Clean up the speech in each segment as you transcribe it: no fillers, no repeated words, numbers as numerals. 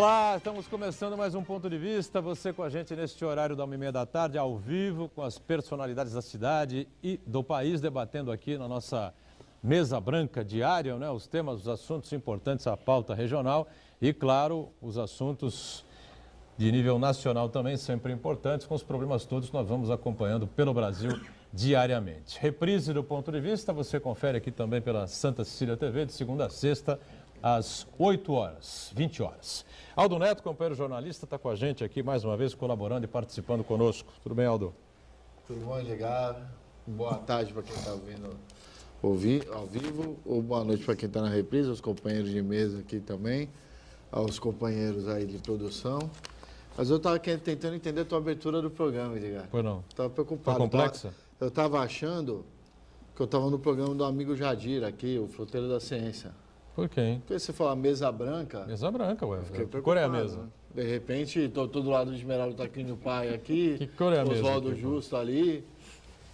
Olá, estamos começando mais um Ponto de Vista. Você com a gente neste horário da 1h30 da tarde, ao vivo, com as personalidades da cidade e do país, debatendo aqui na nossa mesa branca diária, né? Os temas, os assuntos importantes, a pauta regional e, claro, os assuntos de nível nacional também, sempre importantes, com os problemas todos que nós vamos acompanhando pelo Brasil diariamente. Reprise do Ponto de Vista, você confere aqui também pela Santa Cecília TV, de segunda a sexta, às 8 horas, 20 horas. Aldo Neto, companheiro jornalista, está com a gente aqui mais uma vez, colaborando e participando conosco. Tudo bem, Aldo? Tudo bom, Edgar? Boa tarde para quem está ouvindo ao vivo, ou boa noite para quem está na reprise, aos companheiros de mesa aqui também, aos companheiros aí de produção. Mas eu estava tentando entender a tua abertura do programa, Edgar. Pois não? Estava preocupado. Tá complexa? Eu estava achando que eu estava no programa do amigo Jadir aqui, o Fruteiro da Ciência. Por quê, hein? Porque você fala mesa branca... Mesa branca, ué. Que cor é a mesa? Né? De repente, estou do lado do Esmeraldo Taquinho Pai aqui. Que cor é a mesa? Oswaldo Justo ali.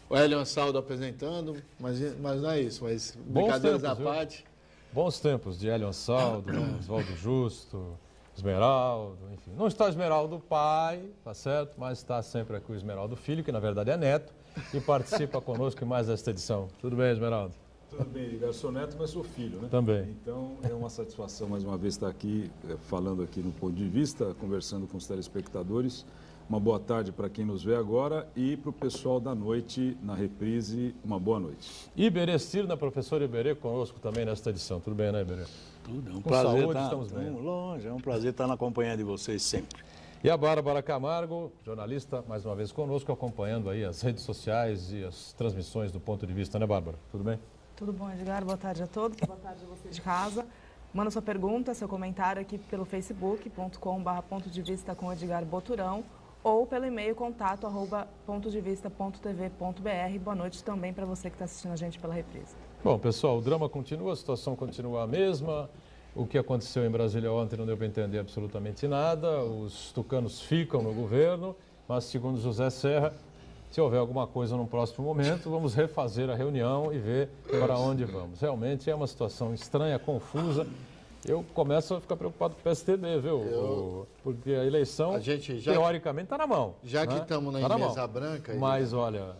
O Hélio Ansaldo apresentando. Mas não é isso. Mas brincadeiras à parte. Bons tempos de Hélio Ansaldo, Oswaldo Justo, Esmeraldo, enfim. Não está Esmeraldo Pai, tá certo? Mas está sempre aqui o Esmeraldo Filho, que na verdade é neto, e participa conosco em mais esta edição. Tudo bem, Esmeraldo? Tudo bem, Edgar. Eu sou neto, mas sou filho, né? Também. Então, é uma satisfação, mais uma vez, estar aqui, falando aqui no Ponto de Vista, conversando com os telespectadores. Uma boa tarde para quem nos vê agora e para o pessoal da noite, na reprise, uma boa noite. Iberê Cirna, professor Iberê, conosco também nesta edição. Tudo bem, né, Iberê? Tudo, é um com prazer saúde, estamos bem. Longe, é um prazer estar na companhia de vocês sempre. E a Bárbara Camargo, jornalista, mais uma vez conosco, acompanhando aí as redes sociais e as transmissões do Ponto de Vista, né, Bárbara? Tudo bem? Tudo bom, Edgar? Boa tarde a todos. Boa tarde a você de casa. Manda sua pergunta, seu comentário aqui pelo facebook.com/ponto de vista com Edgar Boturão ou pelo e-mail contato@pontodevista.tv.br. Boa noite também para você que está assistindo a gente pela reprise. Bom, pessoal, o drama continua, a situação continua a mesma. O que aconteceu em Brasília ontem não deu para entender absolutamente nada. Os tucanos ficam no governo, mas segundo José Serra, se houver alguma coisa no próximo momento, vamos refazer a reunião e ver para onde vamos. Realmente é uma situação estranha, confusa. Eu começo a ficar preocupado com o PSDB, viu? Porque a eleição, teoricamente, está na mão. Já que estamos na mesa branca... Mas, olha,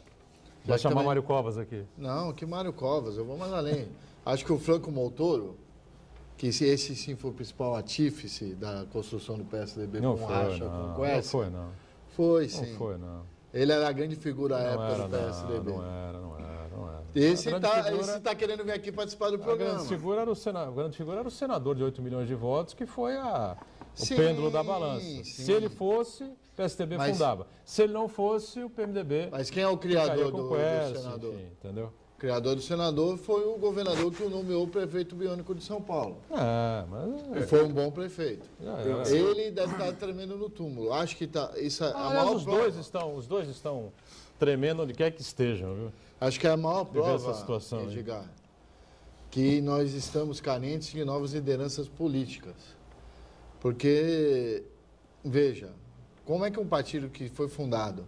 vai chamar Mário Covas aqui. Não, que Mário Covas, eu vou mais além. Acho que o Franco Montoro, que esse sim foi o principal artífice da construção do PSDB com racha, com Quest. Não foi, não. Foi, sim. Não foi, não. Ele era a grande figura à época do PSDB. Não era. Esse está querendo vir aqui participar do programa. A grande figura era o senador de 8 milhões de votos, que foi o pêndulo da balança. Sim. Se ele fosse, o PSDB fundava. Se ele não fosse, o PMDB... Mas quem é o criador do senador? Enfim, entendeu? O criador do senador foi o governador que o nomeou o prefeito biônico de São Paulo. E foi um bom prefeito. Ele deve estar tremendo no túmulo. Acho que está... os dois estão tremendo onde quer que estejam, viu? Acho que é a maior prova, essa situação, Edgar, que nós estamos carentes de novas lideranças políticas. Porque, veja, como é que um partido que foi fundado,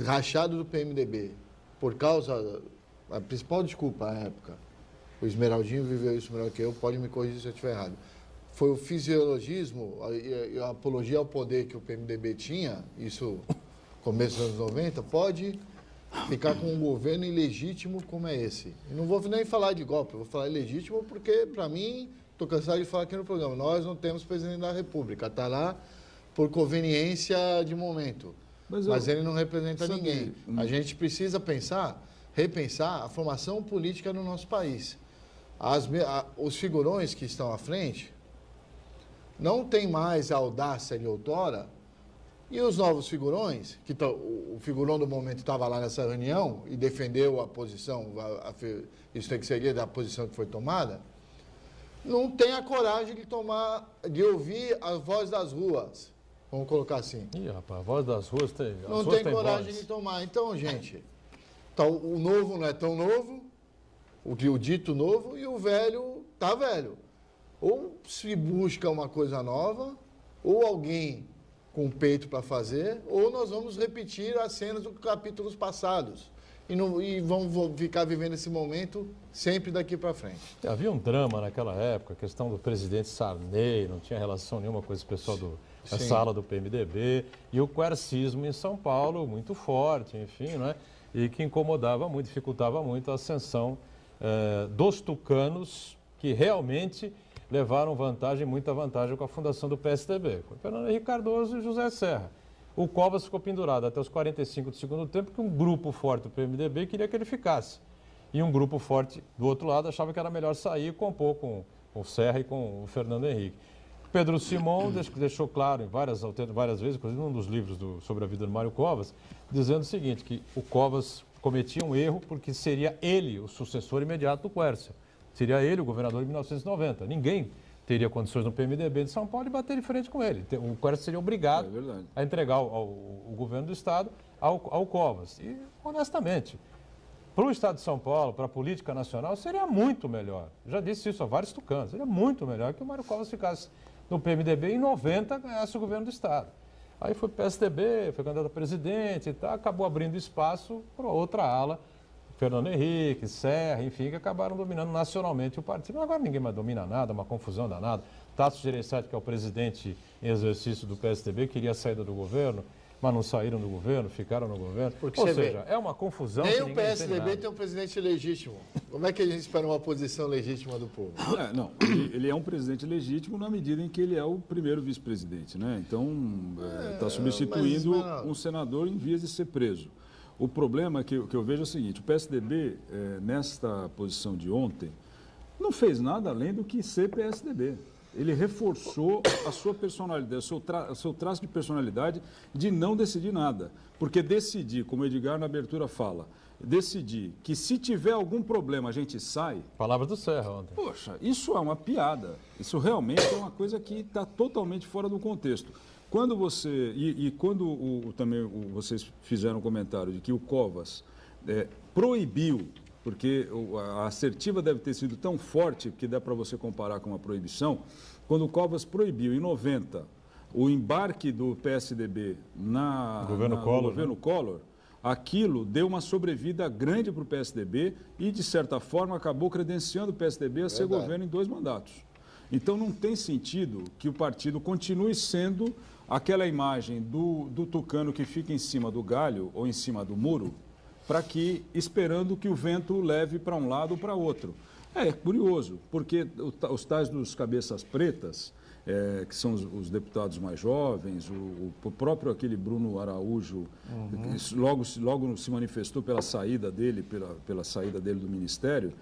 rachado do PMDB, por causa, a principal desculpa à época, o Esmeraldinho viveu isso melhor que eu, pode me corrigir se eu estiver errado, foi o fisiologismo e a apologia ao poder que o PMDB tinha, isso começo dos anos 90, pode ficar com um governo ilegítimo como é esse. E não vou nem falar de golpe, vou falar ilegítimo porque, para mim, estou cansado de falar aqui no programa, nós não temos presidente da República, está lá por conveniência de momento. Mas ele não representa ninguém. A gente precisa repensar a formação política no nosso país. Os figurões que estão à frente não têm mais a audácia de outrora. E os novos figurões, o figurão do momento estava lá nessa reunião e defendeu a posição, isso tem que ser da posição que foi tomada, não tem a coragem de ouvir a voz das ruas. Vamos colocar assim. Ih, rapaz, a voz das ruas tem. Não tem coragem de tomar. Então, gente, o novo não é tão novo, o dito novo, e o velho está velho. Ou se busca uma coisa nova, ou alguém com peito para fazer, ou nós vamos repetir as cenas dos capítulos passados. e vão ficar vivendo esse momento sempre daqui para frente. Havia um drama naquela época, a questão do presidente Sarney, não tinha relação nenhuma com esse pessoal da sala do PMDB, e o quercismo em São Paulo muito forte, enfim, né? E que incomodava muito, dificultava muito a ascensão dos tucanos, que realmente levaram muita vantagem com a fundação do PSDB. Foi Fernando Henrique Cardoso e José Serra. O Covas ficou pendurado até os 45 do segundo tempo, porque um grupo forte do PMDB queria que ele ficasse. E um grupo forte do outro lado achava que era melhor sair e compor com o Serra e com o Fernando Henrique. Pedro Simão deixou claro em várias vezes, inclusive num dos livros sobre a vida do Mário Covas, dizendo o seguinte, que o Covas cometia um erro porque seria ele o sucessor imediato do Quércia. Seria ele o governador em 1990. Ninguém teria condições no PMDB de São Paulo de bater de frente com ele. O Quércia seria obrigado a entregar o governo do Estado ao Covas. E, honestamente, para o Estado de São Paulo, para a política nacional, seria muito melhor. Já disse isso a vários tucanos. Seria muito melhor que o Mário Covas ficasse no PMDB e em 90 ganhasse o governo do Estado. Aí foi PSDB, foi candidato a presidente e tal, acabou abrindo espaço para outra ala, Fernando Henrique, Serra, enfim, que acabaram dominando nacionalmente o partido. Agora ninguém mais domina nada, uma confusão danada. Tasso Gereissati, que é o presidente em exercício do PSDB, queria a saída do governo, mas não saíram do governo, ficaram no governo. Porque ou seja, é uma confusão. Nem o PSDB tem um presidente legítimo. Como é que a gente espera uma posição legítima do povo? Não, ele é um presidente legítimo na medida em que ele é o primeiro vice-presidente, né? Então, está substituindo um senador em vias de ser preso. O problema que eu vejo é o seguinte, o PSDB, nesta posição de ontem, não fez nada além do que ser PSDB. Ele reforçou a sua personalidade, o seu traço de personalidade de não decidir nada. Porque decidir, como o Edgar na abertura fala, decidir que se tiver algum problema a gente sai... Palavra do Serra ontem. Poxa, isso é uma piada. Isso realmente é uma coisa que está totalmente fora do contexto. Quando você... também vocês fizeram um comentário de que o Covas proibiu, porque a assertiva deve ter sido tão forte que dá para você comparar com uma proibição, quando o Covas proibiu em 90 o embarque do PSDB no governo Collor, aquilo deu uma sobrevida grande para o PSDB e, de certa forma, acabou credenciando o PSDB a ser governo em 2 mandatos. Então, não tem sentido que o partido continue sendo aquela imagem do tucano que fica em cima do galho ou em cima do muro, esperando que o vento leve para um lado ou para outro. É curioso, porque os tais dos cabeças pretas, que são os deputados mais jovens, o próprio aquele Bruno Araújo, logo se manifestou pela saída dele, pela saída dele do Ministério,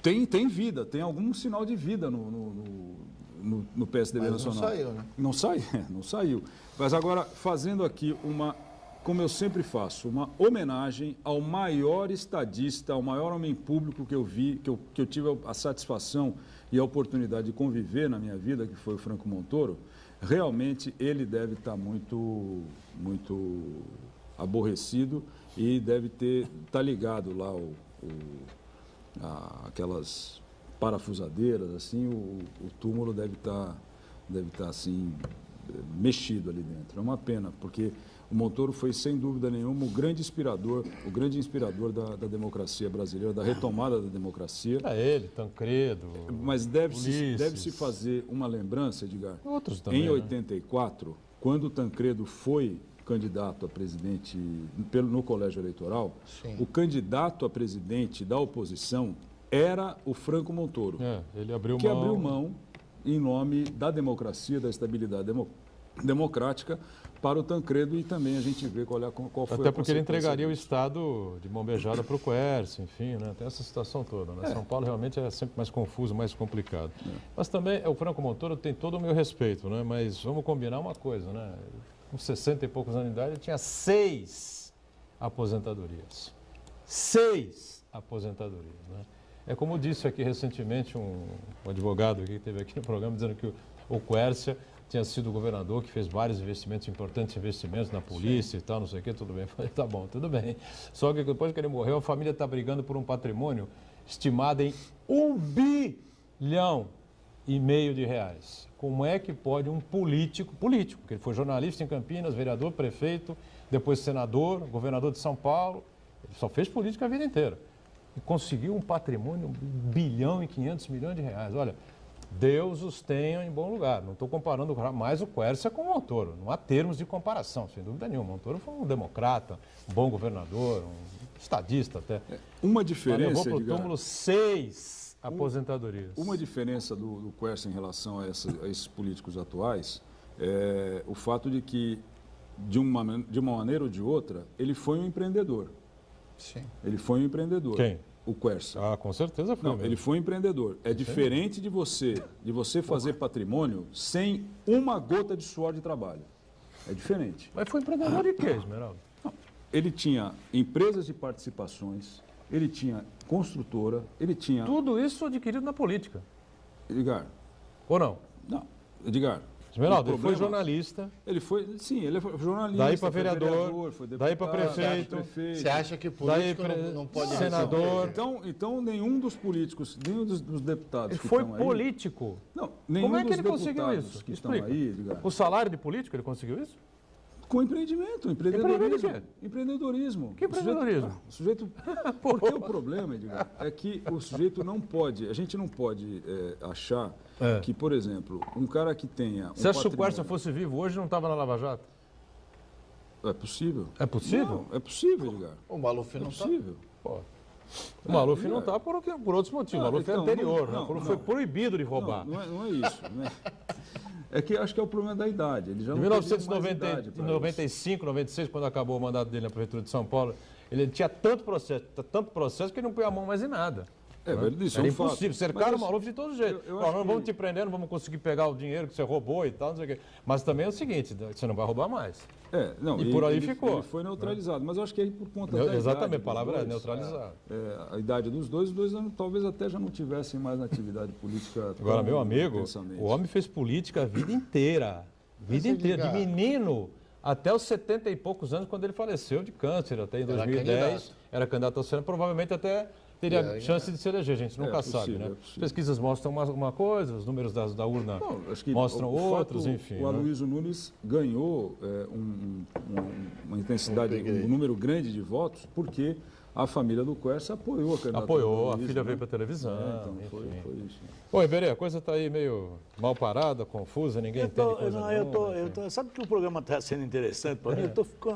tem vida, tem algum sinal de vida no PSDB Nacional. Não saiu, né? Não saiu. Mas agora, fazendo aqui como eu sempre faço, uma homenagem ao maior estadista, ao maior homem público que eu vi, que eu tive a satisfação e a oportunidade de conviver na minha vida, que foi o Franco Montoro. Realmente ele deve estar muito, muito aborrecido e deve estar ligado lá aquelas parafusadeiras, assim, o túmulo deve estar assim, mexido ali dentro. É uma pena, porque o Montoro foi, sem dúvida nenhuma, o grande inspirador da democracia brasileira, da retomada da democracia. Ele, Tancredo. Mas deve-se fazer uma lembrança, Edgar. Outros também, em 84, né? Quando o Tancredo foi candidato a presidente no colégio eleitoral, sim, o candidato a presidente da oposição era o Franco Montoro. Ele abriu mão em nome da democracia, da estabilidade democrática, para o Tancredo, e também a gente vê qual foi Até porque ele entregaria o Estado de mão beijada para o Quércia, enfim, né? Tem essa situação toda, né? São Paulo realmente é sempre mais confuso, mais complicado. Mas também o Franco Montoro tem todo o meu respeito, né? Mas vamos combinar uma coisa, né? Com 60 e poucos anos de idade, ele tinha 6 aposentadorias. 6 aposentadorias, né? É como disse aqui recentemente um advogado que esteve aqui no programa, dizendo que o Quércia tinha sido o governador que fez vários investimentos, importantes investimentos na polícia, sim, e tal, não sei o quê, tudo bem. Eu falei, tá bom, tudo bem. Só que depois que ele morreu, a família está brigando por um patrimônio estimado em 1 bilhão de reais. Como é que pode um político, porque ele foi jornalista em Campinas, vereador, prefeito, depois senador, governador de São Paulo, ele só fez política a vida inteira. E conseguiu um patrimônio, 1 bilhão e 500 milhões de reais. Olha, Deus os tenha em bom lugar. Não estou comparando mais o Quércia com o Montoro. Não há termos de comparação, sem dúvida nenhuma. O Montoro foi um democrata, um bom governador, um estadista até. Uma diferença, levou para o Edgar, túmulo 6 aposentadorias. Uma diferença do Quércia em relação a esses políticos atuais é o fato de que, de uma maneira ou de outra, ele foi um empreendedor. Sim. Ele foi um empreendedor. Quem? O Quércia. Ah, com certeza foi Não, mesmo. ele foi um empreendedor. É diferente de você fazer patrimônio sem uma gota de suor de trabalho. É diferente. Mas foi empreendedor de quê, Esmeralda? Ele tinha empresas de participações, ele tinha construtora, ele tinha... Tudo isso adquirido na política. Edgar, Ou não? não, Edgar... Esmeralda, o ele foi problema- jornalista, Ele foi, sim, ele foi jornalista, daí para foi vereador, foi daí para deputado, prefeito. Você acha que Daí, político não pode ser senador. Então nenhum dos políticos, nenhum dos deputados Ele que foi estão aí... político. Não, nenhum Como é que dos ele conseguiu deputados isso? que Explica. estão aí, Edgar, O salário de político, ele conseguiu isso? com empreendimento, Empreendimento empreendedorismo. de quê? Empreendedorismo. Que empreendedorismo? O sujeito... Porque o problema, Edgar, é que o sujeito não pode, a gente não pode achar que, por exemplo, um cara que tenha... Você acha que se o patrimônio- Quércia fosse vivo hoje, não estava na Lava Jato? É possível. É possível? Não, é possível, Edgar. O Maluf É não está. possível. Pô. O Maluf não está por outros motivos. O Maluf é então, anterior, não, né? Quando não. foi proibido de roubar. Não é isso. Né? É que acho que é o problema da idade. Ele já Em não teria mais idade pra isso. 1995, 96, quando acabou o mandato dele na Prefeitura de São Paulo, ele tinha tanto processo que ele não põe a mão mais em nada. É, velho, isso é Era um fato. impossível, cercaram Mas o Maluf de todo jeito. eu Falaram, acho não vamos que- te prender, não vamos conseguir pegar o dinheiro que você roubou e tal, não sei o quê. Mas também é o seguinte, você não vai roubar mais. Não, E por aí ele, ficou. Ele foi neutralizado, mas eu acho que aí por conta da idade Exatamente, a dos palavra é dois, neutralizado. a idade dos dois, os dois talvez até já não tivessem mais na atividade política. Agora, tão meu amigo, intensamente. o homem fez política a vida inteira. Vida inteira, de menino até os 70 e poucos anos, quando ele faleceu de câncer, até em Era 2010. candidato. Era candidato ao Senado, provavelmente até teria chance de se eleger, a gente nunca sabe, possível, né? é As possível. pesquas mostram uma coisa, os números da urna Não, acho que mostram o outros, fato, enfim. O né? Aloysio Nunes ganhou uma intensidade, um número grande de votos, porque a família do Quércia apoiou a candidatura. Apoiou, do a Aloysio, filha né? veio para televisão. Então, enfim. foi isso. Ô, Iberê, a coisa está aí meio mal parada, confusa, ninguém entende coisa nenhuma. Sabe que o programa está sendo interessante para mim?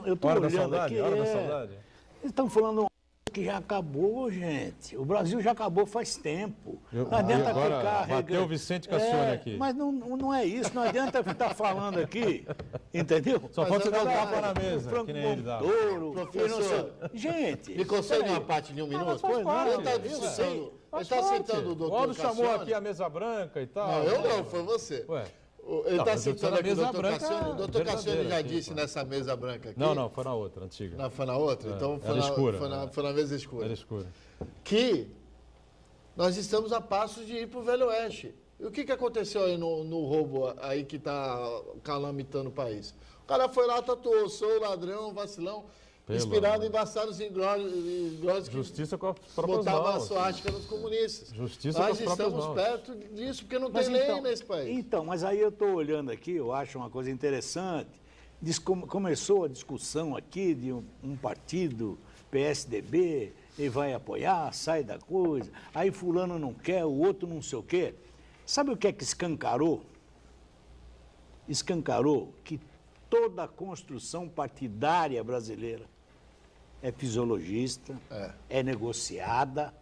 Eu tô Hora da olhando saudade, aqui. hora da saudade. Eles estão falando que já acabou, gente. O Brasil já acabou faz tempo. Não adianta agora ficar bateu o Vicente Cassione aqui. Mas não é isso, não adianta ficar falando aqui, entendeu? Só pode você dar um é tapa verdade. na mesa, Franco que nem ele dá. Montoro, Professor, e não sei- Gente, Me concede peraí. uma parte de um minuto? mas faz parte, Ele está eu citando, sei. ele Faz está parte. citando o O doutor Aldo chamou Cassione. aqui a mesa branca e tal. Não, eu não, foi você. Ué. Ele Não, está mas eu tô citando na aqui o mesa doutor branca Cassione. O doutor Cassione já verdadeira aqui, disse pô. nessa mesa branca aqui. Não, foi na outra, antiga. Não, foi na outra? Então foi era na, escura, foi na mesa escura. Era escura. Que nós estamos a passos de ir para o Velho Oeste. E o que aconteceu aí no roubo aí que está calamitando o país? O cara foi lá, tatuou, sou ladrão, vacilão, Pelo inspirado amor. em bastardos inglórios que Justiça com as próprias botava a mãos. suástica nos comunistas. Justiça com Nós as próprias estamos mãos. perto disso, porque não Mas tem lei nesse país. Então, mas aí eu estou olhando aqui, eu acho uma coisa interessante. Começou a discussão aqui de um partido, PSDB, ele vai apoiar, sai da coisa. Aí fulano não quer, o outro não sei o quê. Sabe o que é que escancarou? Escancarou que toda a construção partidária brasileira é fisiologista, é negociada,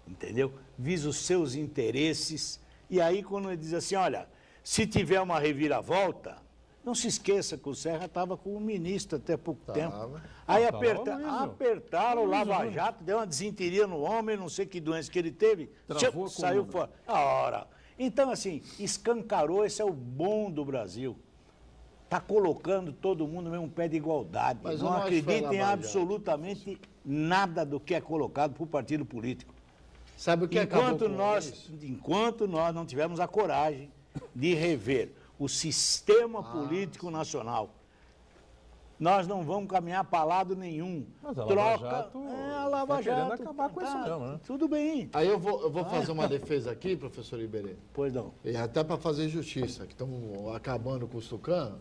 entendeu? Visa os seus interesses. E aí, quando ele diz assim, olha, se tiver uma reviravolta, não se esqueça que o Serra estava com o ministro até pouco tempo. Aí Tava Aloysio. apertaram o Lava Jato, deu uma desinteria no homem, não sei que doença que ele teve, Travou a saiu coluna. fora. Ora, então assim, escancarou, esse é o bom do Brasil. Está colocando todo mundo no mesmo pé de igualdade. Mas eu Não não acho que foi acredita em Lava Jato. absolutamente nada do que é colocado por partido político. Sabe o que acabou com Enquanto nós não tivermos a coragem de rever o sistema político nacional, Nós não vamos caminhar para lado nenhum. Mas a Troca. Lava Jato A Lava tá querendo Jato. acabar com isso mesmo, né? Tudo bem. Aí eu vou fazer uma defesa aqui, professor Iberê, Pois não. e até para fazer justiça, que estão acabando com os tucanos.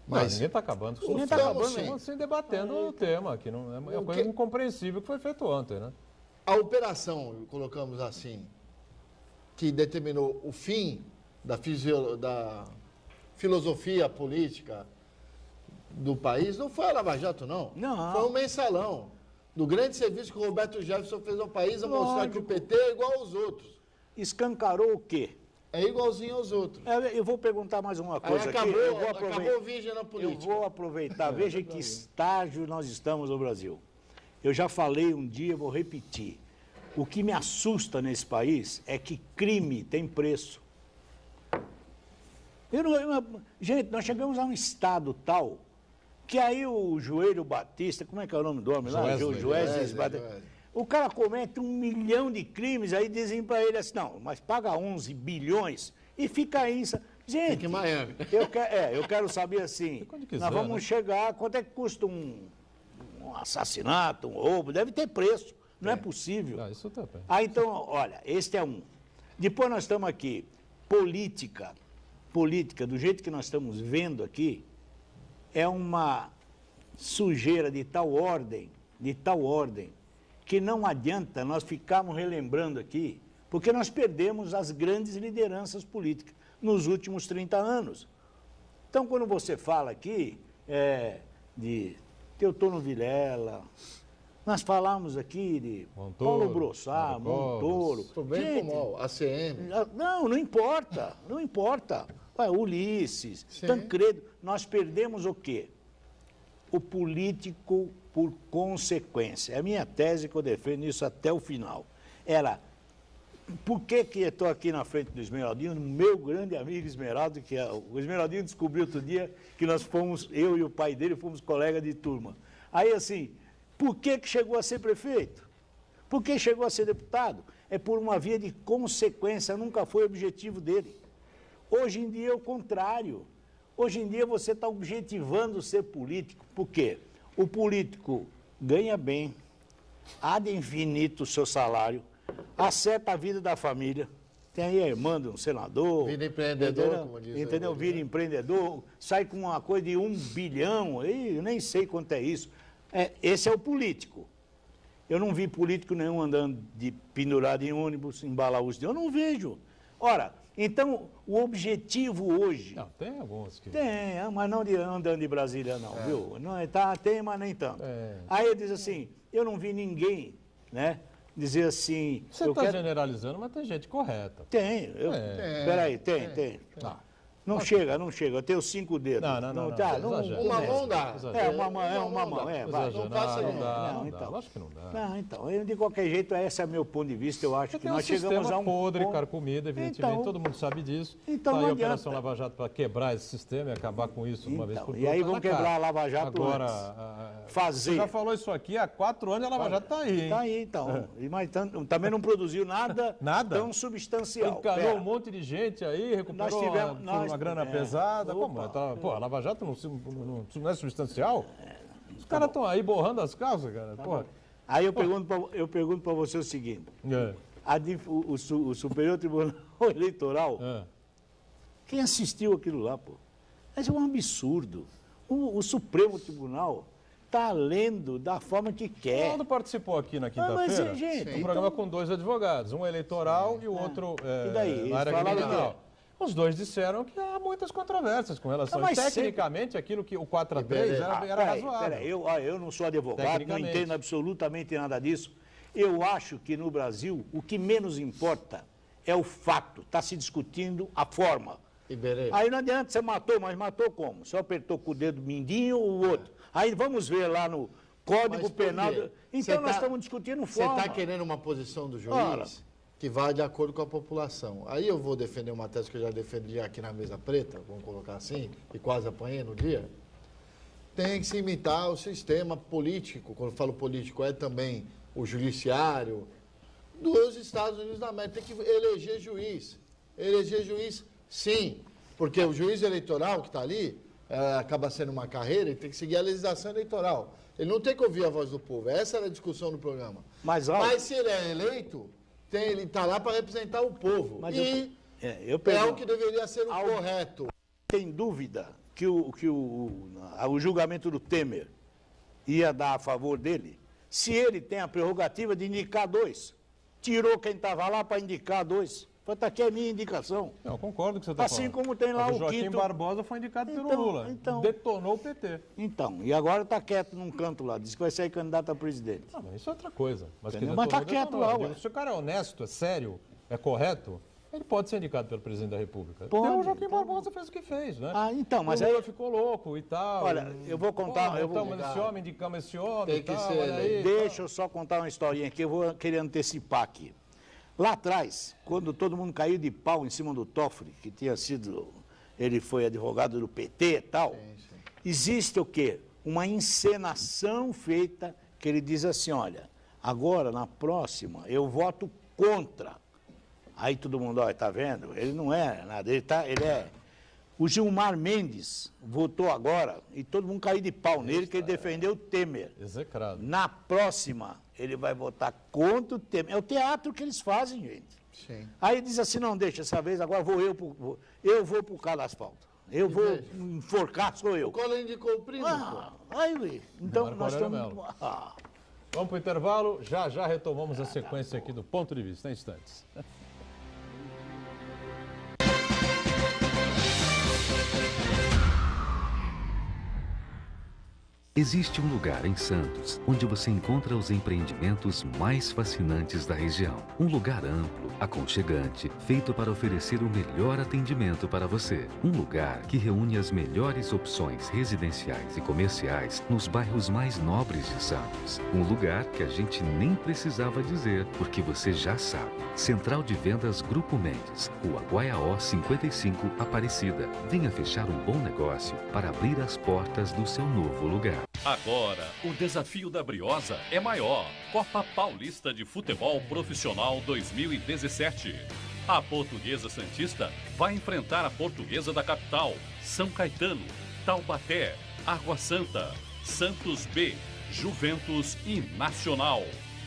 Mas Mas ninguém está acabando. Ninguém Ninguém tá está acabando, acabando, sim. sem debatendo o tema, que não é uma O coisa que- incompreensível que foi feito ontem, né? a operação, colocamos assim, que determinou o fim da filosofia política do país, não foi a Lava Jato, não. Não. Foi um mensalão. Do grande serviço que o Roberto Jefferson fez ao país, a mostrar que o PT é igual aos outros. Escancarou o quê? É igualzinho aos outros. Eu vou perguntar mais uma Aí coisa aqui. acabou, Eu vou aproveitar. acabou virgem na Eu política. vou aproveitar. Veja em que estágio nós estamos no Brasil. Eu já falei um dia, vou repetir. O que me assusta nesse país é que crime tem preço. Gente, nós chegamos a um estado tal que aí o Joelho Batista, como é que é o nome do homem lá? Joesley. Joesley. O cara comete 1 milhão de crimes, aí dizem para ele assim, não, mas paga 11 bilhões e fica aí. Gente, Fica em Miami. eu quero saber assim, Quando quiser, nós vamos né? chegar, quanto é que custa um assassinato, um roubo? Deve ter preço, não é possível. Ah, isso também. Então, olha, este é um. Depois nós estamos aqui, política, do jeito que nós estamos vendo aqui, é uma sujeira de tal ordem, que não adianta nós ficarmos relembrando aqui, porque nós perdemos as grandes lideranças políticas nos últimos 30 anos. Então, quando você fala aqui de Teotono Vilela, nós falamos aqui de Montoro, Paulo Brossard, Mário Covas. Montoro. Pro bem e pro mal. ACM. Não importa, não importa. Ué, Ulisses, Sim. Tancredo, nós perdemos o quê? O político por consequência. É a minha tese que eu defendo isso até o final. Era, por que eu estou aqui na frente do Esmeraldinho, meu grande amigo Esmeraldo, que o Esmeraldinho descobriu outro dia que nós fomos, eu e o pai dele, fomos colegas de turma. Aí assim, por que chegou a ser prefeito? Por que chegou a ser deputado? É por uma via de consequência, nunca foi o objetivo dele. Hoje em dia é o contrário. Hoje em dia você está objetivando ser político. Por quê? O político ganha bem, ad infinito o seu salário, acerta a vida da família, tem aí a irmã de um senador. Vira empreendedor, entendeu? como diz Entendeu? aí, Vira né? empreendedor, sai com uma coisa de 1 bilhão, eu nem sei quanto é isso. Esse é o político. Eu não vi político nenhum andando pendurado em ônibus, em balaús. Eu não vejo. Ora, então, o objetivo hoje... Não, tem alguns que... Tem, mas não andando de Brasília, não, viu? Não, tem, mas nem tanto. É. Aí eu diz assim, eu não vi ninguém, né, dizer assim... Você eu está quero... generalizando, mas tem gente correta. Tem, peraí, tem. Não chega, eu tenho 5 dedos. Não, tá, exagera. Uma mão dá. uma mão, vai. Exagera. Não faça Não isso. dá, Não, não dá. então. Lógico que não dá. Não, então, de qualquer jeito, esse é o meu ponto de vista, eu acho Você que tem um nós chegamos sistema a um podre, ponto... carcomido, evidentemente, Então, todo mundo sabe disso. então Tá aí não a Operação adianta. Lava Jato para quebrar esse sistema e acabar com isso de uma vez Então, por e todas. aí Tá vamos na cara. quebrar a Lava Jato Agora, antes. Fazer. Você já falou isso aqui há 4 anos e a Lava Jato está aí, hein? Tá aí, então. Mas também não produziu nada, Nada? tão substancial. Encanou Pera. um monte de gente aí, recuperou Nós tivemos- uma grana pesada. Opa. Pô, a Lava Jato não é substancial? Os caras estão aí borrando as calças, cara. Porra. Aí eu pergunto para você o seguinte: É. o Superior Tribunal Eleitoral, É. quem assistiu aquilo lá, pô? Mas é um absurdo. O Supremo Tribunal está lendo da forma que O quer. Ronaldo participou aqui na mas, quinta-feira gente, um programa então- com 2 advogados, um eleitoral e o outro E daí? na área Eles falaram criminal. o quê? Os dois disseram que há muitas controvérsias com relação. Não, mas Tecnicamente, aquilo que o 4-3 era razoável. Peraí, eu não sou advogado, não Tecnicamente. entendo absolutamente nada disso. Eu acho que no Brasil o que menos importa é o fato, está se discutindo a forma. Iberê. Aí não adianta, você matou, mas matou como? Você apertou com o dedo mindinho ou o outro? Aí vamos ver lá no Código Mas por Penal. quê? Então Você nós tá- estamos discutindo Você forma. está querendo uma posição do juiz Ora. que vá de acordo com a população. Aí eu vou defender uma tese que eu já defendi aqui na mesa preta, vamos colocar assim, e quase apanhei no dia. Tem que se imitar o sistema político. Quando eu falo político, é também o judiciário dos Estados Unidos da América. Tem que eleger juiz. Eleger juiz, sim. Porque o juiz eleitoral que está ali acaba sendo uma carreira, ele tem que seguir a legislação eleitoral. Ele não tem que ouvir a voz do povo. Essa era a discussão do programa. Mas se ele é eleito, ele está lá para representar o povo. Mas é o que deveria ser o correto. Tem dúvida que o julgamento do Temer ia dar a favor dele? Se ele tem a prerrogativa de indicar 2. Tirou quem estava lá para indicar 2. Está aqui a minha indicação. Eu concordo com o que você está falando. Assim como tem lá o Joaquim Quito. Barbosa foi indicado pelo Lula. Detonou o PT. E agora está quieto num canto lá. Diz que vai ser candidato a presidente. Não, isso é outra coisa. Mas está quieto lá, ué. Se o cara é honesto, é sério, é correto, ele pode ser indicado pelo presidente da República. Pode, o Joaquim Barbosa fez o que fez, né? Mas o Lula ficou louco e tal. Olha, eu vou contar... Esse homem, indicamos esse homem tem e tal. Que ser, aí, deixa eu só contar uma historinha aqui, eu vou querer antecipar aqui. Lá atrás, quando todo mundo caiu de pau em cima do Toffoli, que tinha sido... Ele foi advogado do PT e tal. Existe o quê? Uma encenação feita que ele diz assim, olha, agora, na próxima, eu voto contra. Aí todo mundo, olha, tá vendo? Ele não é nada, ele é... O Gilmar Mendes votou agora e todo mundo caiu de pau nele, que ele defendeu o Temer. Execrado. Na próxima, ele vai votar contra o Temer. É o teatro que eles fazem, gente. Sim. Aí ele diz assim, não, deixa essa vez, agora eu vou pro cadasfalto. Eu vou enforcar, sou eu. O Collor indicou o primo, então nós estamos... Vamos para o intervalo, já retomamos a sequência aqui do Ponto de Vista, em instantes. Existe um lugar em Santos onde você encontra os empreendimentos mais fascinantes da região. Um lugar amplo, aconchegante, feito para oferecer o melhor atendimento para você. Um lugar que reúne as melhores opções residenciais e comerciais nos bairros mais nobres de Santos. Um lugar que a gente nem precisava dizer, porque você já sabe. Central de Vendas Grupo Mendes, Rua Guaiaó 55, Aparecida. Venha fechar um bom negócio para abrir as portas do seu novo lugar. Agora, o desafio da Briosa é maior. Copa Paulista de Futebol Profissional 2017. A Portuguesa Santista vai enfrentar a Portuguesa da Capital, São Caetano, Taubaté, Água Santa, Santos B, Juventus e Nacional.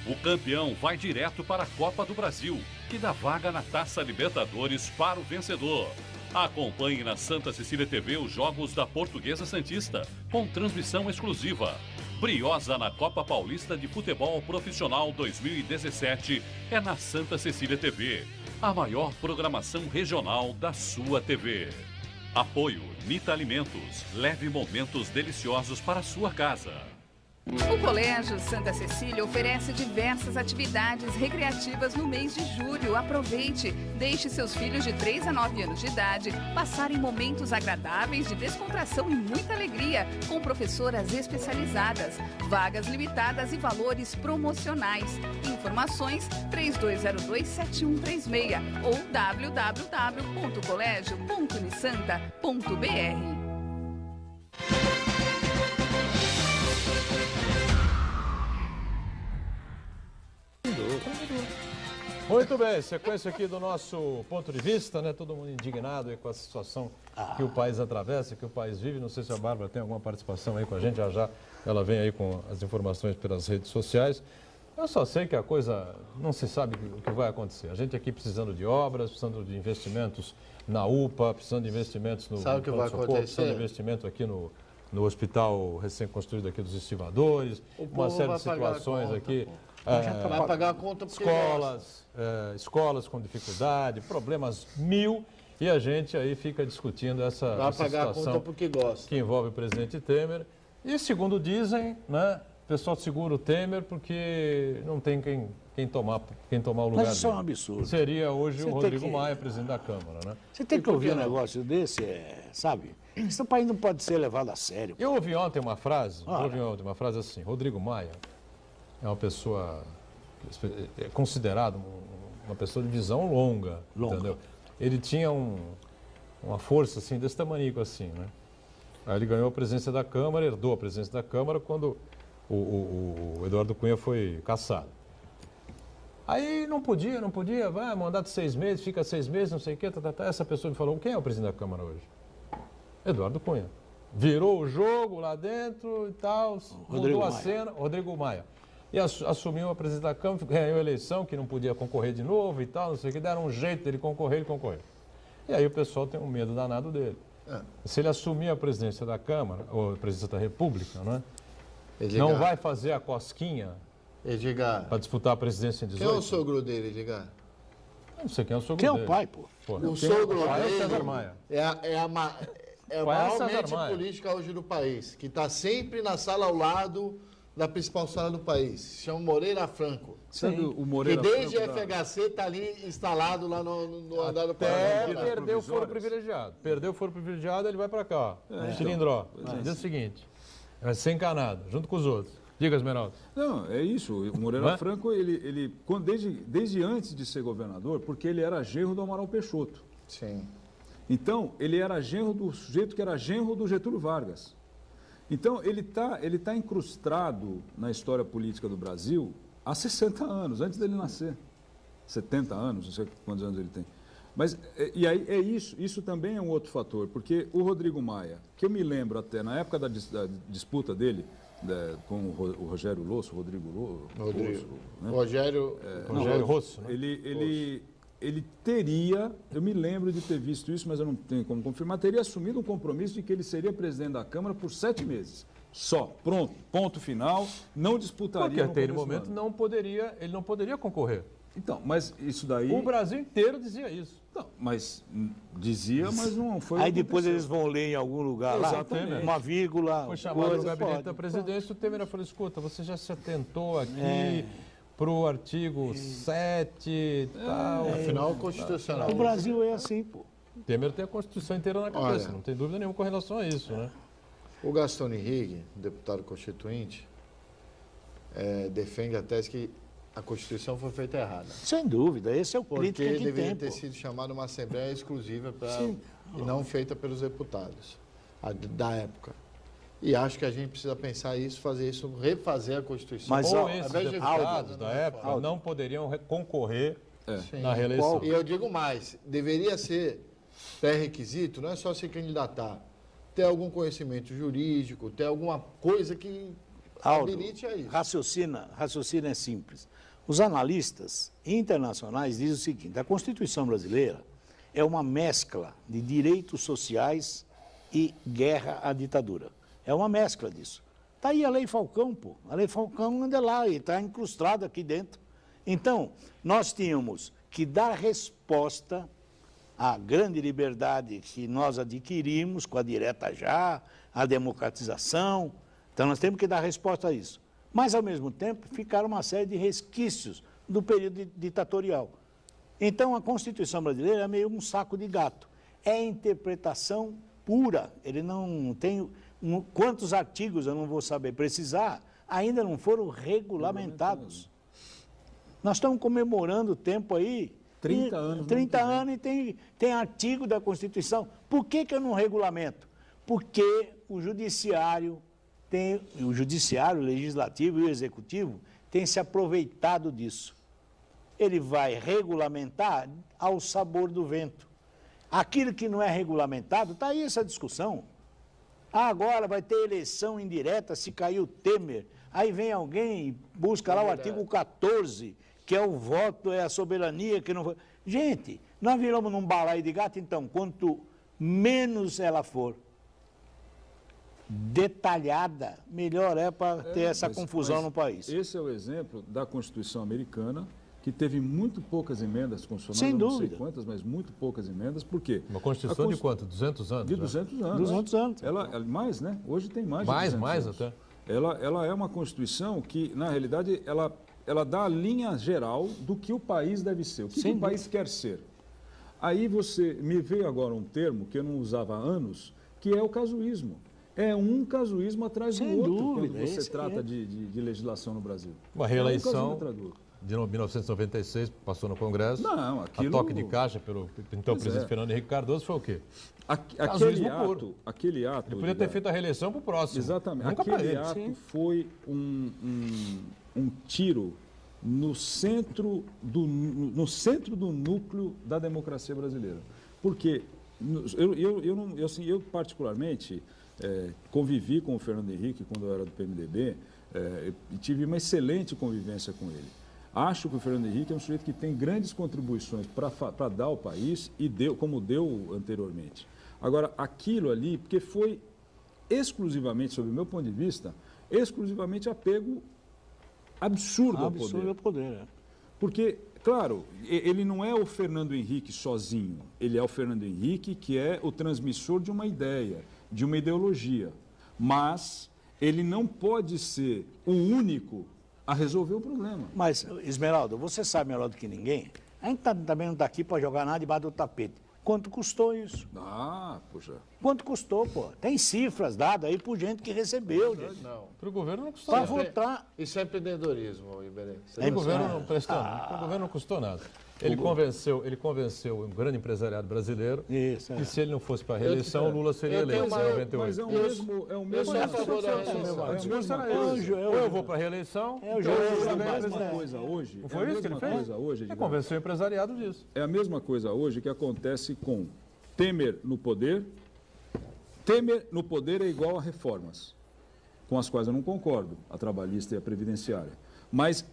O campeão vai direto para a Copa do Brasil, que dá vaga na Taça Libertadores para o vencedor. Acompanhe na Santa Cecília TV os jogos da Portuguesa Santista, com transmissão exclusiva. Briosa na Copa Paulista de Futebol Profissional 2017 é na Santa Cecília TV, a maior programação regional da sua TV. Apoio Nita Alimentos. Leve momentos deliciosos para a sua casa. O Colégio Santa Cecília oferece diversas atividades recreativas no mês de julho. Aproveite! Deixe seus filhos de 3 a 9 anos de idade passarem momentos agradáveis de descontração e muita alegria com professoras especializadas, vagas limitadas e valores promocionais. Informações 3202-7136 ou www.colégio.unisanta.br. Muito bem, sequência aqui do nosso ponto de vista, né? Todo mundo indignado aí com a situação que o país atravessa, que o país vive. Não sei se a Bárbara tem alguma participação aí com a gente, já ela vem aí com as informações pelas redes sociais. Eu só sei que a coisa não se sabe o que vai acontecer. A gente aqui precisando de obras, precisando de investimentos na UPA, precisando de investimentos no sabe o que vai acontecer? Precisando de investimento aqui no hospital recém-construído aqui dos Estivadores, uma série de situações aqui. Vai pagar a conta porque escolas com dificuldade, problemas mil, e a gente aí fica discutindo essa situação a conta porque gosta. Que envolve o presidente Temer. E segundo dizem, né, o pessoal segura o Temer porque não tem quem tomar o lugar Mas isso dele. É um absurdo. Seria hoje o Rodrigo Maia, presidente da Câmara, né? Você tem que ouvir um negócio desse, sabe? Esse país não pode ser levado a sério. Eu ouvi ontem uma frase, assim, Rodrigo Maia é uma pessoa, é considerado uma pessoa de visão longa. Entendeu? Ele tinha uma força assim, desse tamanho assim, né? Aí ele ganhou a presidência da Câmara, herdou a presidência da Câmara quando o Eduardo Cunha foi cassado. Aí não podia, vai, mandato de 6 meses, fica 6 meses, não sei o quê, essa pessoa me falou, quem é o presidente da Câmara hoje? Eduardo Cunha. virou o jogo lá dentro e tal, mudou a cena, Rodrigo Maia. E assumiu a presidência da Câmara, ganhou a eleição, que não podia concorrer de novo e tal, não sei o que, deram um jeito dele concorrer, ele concorreu. E aí o pessoal tem um medo danado dele. Se ele assumir a presidência da Câmara, ou a presidência da República, não é? Não vai fazer a cosquinha para disputar a presidência em 18? Quem é o sogro dele, Edgar? Não sei quem é o sogro dele. Quem é o pai, pô? O sogro dele é o César Maia. É a maior mente política hoje do país, que está sempre na sala ao lado da principal sala do país. Se chama Moreira Franco. Sabe o Moreira que desde Franco FHC está ali instalado lá no andar do Parlamento. Parlamento. Perdeu o foro privilegiado. Perdeu o foro privilegiado, ele vai para cá. Cilindró. Diz o seguinte, vai ser encanado, junto com os outros. Diga, Esmeralda. Não, é isso. O Moreira Franco, ele desde antes de ser governador, porque ele era genro do Amaral Peixoto. Sim. Então, ele era genro do sujeito que era genro do Getúlio Vargas. Então, ele tá incrustado na história política do Brasil há 60 anos, antes dele nascer. 70 anos, não sei quantos anos ele tem. Mas, e aí, isso também é um outro fator, porque o Rodrigo Maia, que eu me lembro até, na época da disputa dele, com o Rogério Rosso, Rogério Rosso, né? Ele teria, eu me lembro de ter visto isso, mas eu não tenho como confirmar, teria assumido um compromisso de que ele seria presidente da Câmara por 7 meses. Só, pronto, ponto final, não disputaria. Porque até aquele momento ele não poderia concorrer. Então, mas isso daí... O Brasil inteiro dizia isso. Não, mas dizia, mas não foi. Aí depois eles vão ler em algum lugar lá, uma vírgula. Foi chamado no gabinete da presidência, o Temer falou, escuta, você já se atentou aqui para o artigo 7 e tal. Afinal, constitucional. O Brasil é assim, pô. Temer tem a Constituição inteira na cabeça, não tem dúvida nenhuma com relação a isso, né? O Gastão Henrique, deputado constituinte, defende a tese que a Constituição foi feita errada. Sem dúvida, esse é o crítico que tem. Porque deveria ter sido chamada uma Assembleia exclusiva e não feita pelos deputados da época. E acho que a gente precisa pensar isso, fazer isso, refazer a Constituição. Mas esses deputados da época não poderiam concorrer na reeleição. E eu digo mais, deveria ser pré-requisito, não é só se candidatar, ter algum conhecimento jurídico, ter alguma coisa que habilite a isso. Raciocínio é simples. Os analistas internacionais dizem o seguinte, a Constituição brasileira é uma mescla de direitos sociais e guerra à ditadura. É uma mescla disso. Está aí a Lei Falcão, pô. A Lei Falcão anda lá e está incrustada aqui dentro. Então, nós tínhamos que dar resposta à grande liberdade que nós adquirimos com a direta já, a democratização. Então, nós temos que dar resposta a isso. Mas, ao mesmo tempo, ficaram uma série de resquícios do período ditatorial. Então, a Constituição brasileira é meio um saco de gato. É interpretação pura. Ele não tem... Quantos artigos, eu não vou saber precisar, ainda não foram regulamentados. Nós estamos comemorando o tempo aí... 30 anos. 30 anos e tem artigo da Constituição. Por que eu não regulamento? Porque o Judiciário... o Judiciário, o Legislativo e o Executivo têm se aproveitado disso. Ele vai regulamentar ao sabor do vento. Aquilo que não é regulamentado, está aí essa discussão. Agora vai ter eleição indireta se cair o Temer. Aí vem alguém e busca lá o artigo 14, que é o voto, é a soberania, que não foi... Gente, nós viramos num balaio de gato, então, quanto menos ela for detalhada, melhor é para ter essa confusão no país. Esse é o exemplo da Constituição americana, que teve muito poucas emendas constitucionais, sem dúvida. Não sei quantas, mas muito poucas emendas. Por quê? Uma Constituição de quanto? 200 anos? De 200 anos. 200 anos. Ela, mais, né? Hoje tem mais de 200 mais anos. até. Ela é uma Constituição que, na realidade, ela dá a linha geral do que o país deve ser, o que o país quer ser. Aí me veio agora um termo que eu não usava há anos, que é o casuísmo. É um casuísmo atrás do outro quando você trata de legislação no Brasil. Uma reeleição de 1996, passou no Congresso. Não, aquilo... A toque de caixa pelo então presidente Fernando Henrique Cardoso foi o quê? Aquele ato... Ele podia ter feito a reeleição para o próximo. Exatamente. Nunca aquele ato foi um tiro no centro do núcleo da democracia brasileira. Porque Eu particularmente, convivi com o Fernando Henrique quando eu era do PMDB e tive uma excelente convivência com ele. Acho que o Fernando Henrique é um sujeito que tem grandes contribuições para dar ao país e como deu anteriormente. Agora, aquilo ali, porque foi exclusivamente, sob o meu ponto de vista, exclusivamente apego absurdo ao poder. Absurdo ao poder, Porque, claro, ele não é o Fernando Henrique sozinho, ele é o Fernando Henrique que é o transmissor de uma ideia, de uma ideologia, mas ele não pode ser o único a resolver o problema. Mas, Esmeralda, você sabe melhor do que ninguém, a gente também não está aqui para jogar nada debaixo do tapete. Quanto custou isso? Puxa. Quanto custou, pô? Tem cifras dadas aí por gente que recebeu, gente. Não. Para o governo não custou Para nada. votar. Isso é empreendedorismo, Iberê. Para o governo não prestou, para o governo não custou nada. Ele convenceu o grande empresariado brasileiro Isso, que se ele não fosse para a reeleição, o Lula seria eleito em 98. Mas é o mesmo... Eu sou a favor da reeleição. O discurso era esse. Ou eu vou para a reeleição, É o ou jogo eu do vou É a para a mesma reeleição. coisa hoje. Não foi isso que ele fez? Ele convenceu o empresariado disso. É a mesma coisa hoje que acontece com Temer no poder. Temer no poder é igual a reformas, com as quais eu não concordo, a trabalhista e a previdenciária. Mas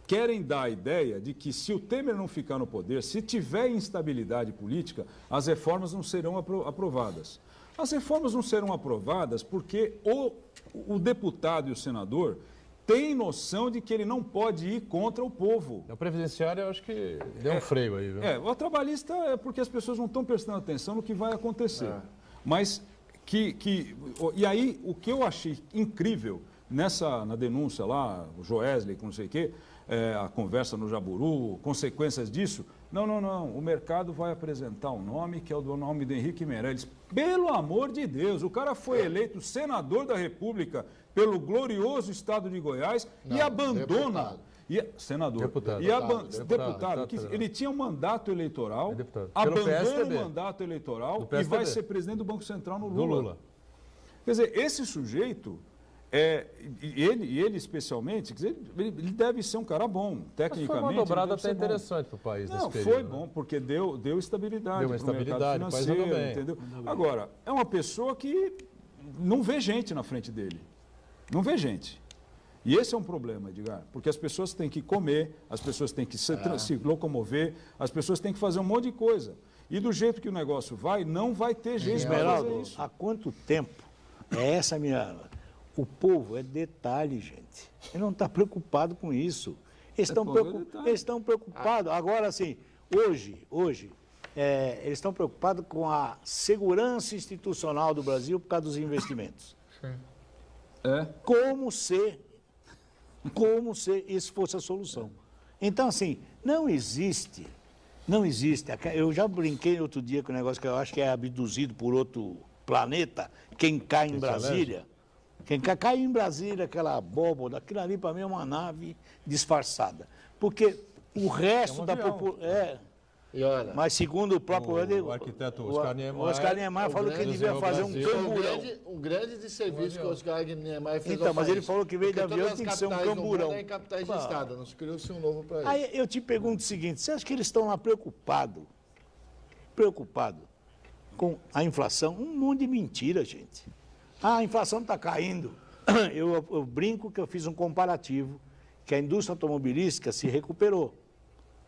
querem dar a ideia de que se o Temer não ficar no poder, se tiver instabilidade política, as reformas não serão aprovadas. As reformas não serão aprovadas porque o deputado e o senador têm noção de que ele não pode ir contra o povo. A previdenciária, eu acho que deu um freio aí, viu? O trabalhista é porque as pessoas não estão prestando atenção no que vai acontecer. Mas e aí, o que eu achei incrível na denúncia lá, o Joesley, com não sei o quê, a conversa no Jaburu, consequências disso, não, o mercado vai apresentar um nome que é o nome do Henrique Meirelles. Pelo amor de Deus, o cara foi eleito senador da República pelo glorioso estado de Goiás e abandona... Senador. Deputado. Deputado. Ele tinha um mandato eleitoral, abandona o mandato eleitoral e vai ser presidente do Banco Central no Lula. Quer dizer, esse sujeito, ele especialmente, quer dizer, ele deve ser um cara bom, tecnicamente. Mas foi uma dobrada até interessante para o país nesse período. Foi bom, porque deu estabilidade para o mercado o país financeiro, andou bem. entendeu? Agora, é uma pessoa que não vê gente na frente dele. Não vê gente. E esse é um problema, Edgar, porque as pessoas têm que comer, as pessoas têm que se locomover, as pessoas têm que fazer um monte de coisa. E do jeito que o negócio vai, não vai ter gente para fazer isso. Há quanto tempo essa minha... O povo é detalhe, gente. Ele não está preocupado com isso. Eles estão preocupados. Agora, assim, hoje eles estão preocupados com a segurança institucional do Brasil por causa dos investimentos. Como se isso fosse a solução. Então, assim, não existe. Eu já brinquei outro dia com um negócio que eu acho que é abduzido por outro planeta, quem cai em Brasília. Quem cai em Brasília, aquela abóbora, aquilo ali para mim é uma nave disfarçada. Porque o resto da população... Mas segundo o próprio... O arquiteto Oscar Niemeyer falou que ele devia fazer um camburão. Um grande desserviço que o Oscar Niemeyer fez. Então, mas ele falou que veio de avião tem que ser um camburão. Em capitais de estado, não se criou-se um novo para ele. Aí eu te pergunto o seguinte, você acha que eles estão lá preocupados com a inflação? Um monte de mentira, gente. A inflação está caindo. Eu brinco que eu fiz um comparativo, que a indústria automobilística se recuperou.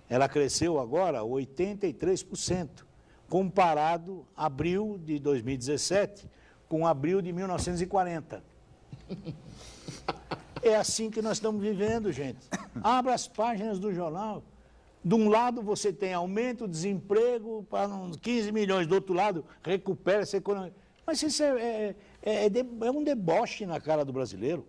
Ela cresceu agora 83%, comparado abril de 2017 com abril de 1940. É assim que nós estamos vivendo, gente. Abra as páginas do jornal. De um lado você tem aumento, desemprego para uns 15 milhões, do outro lado recupera essa economia. Mas isso é um deboche na cara do brasileiro.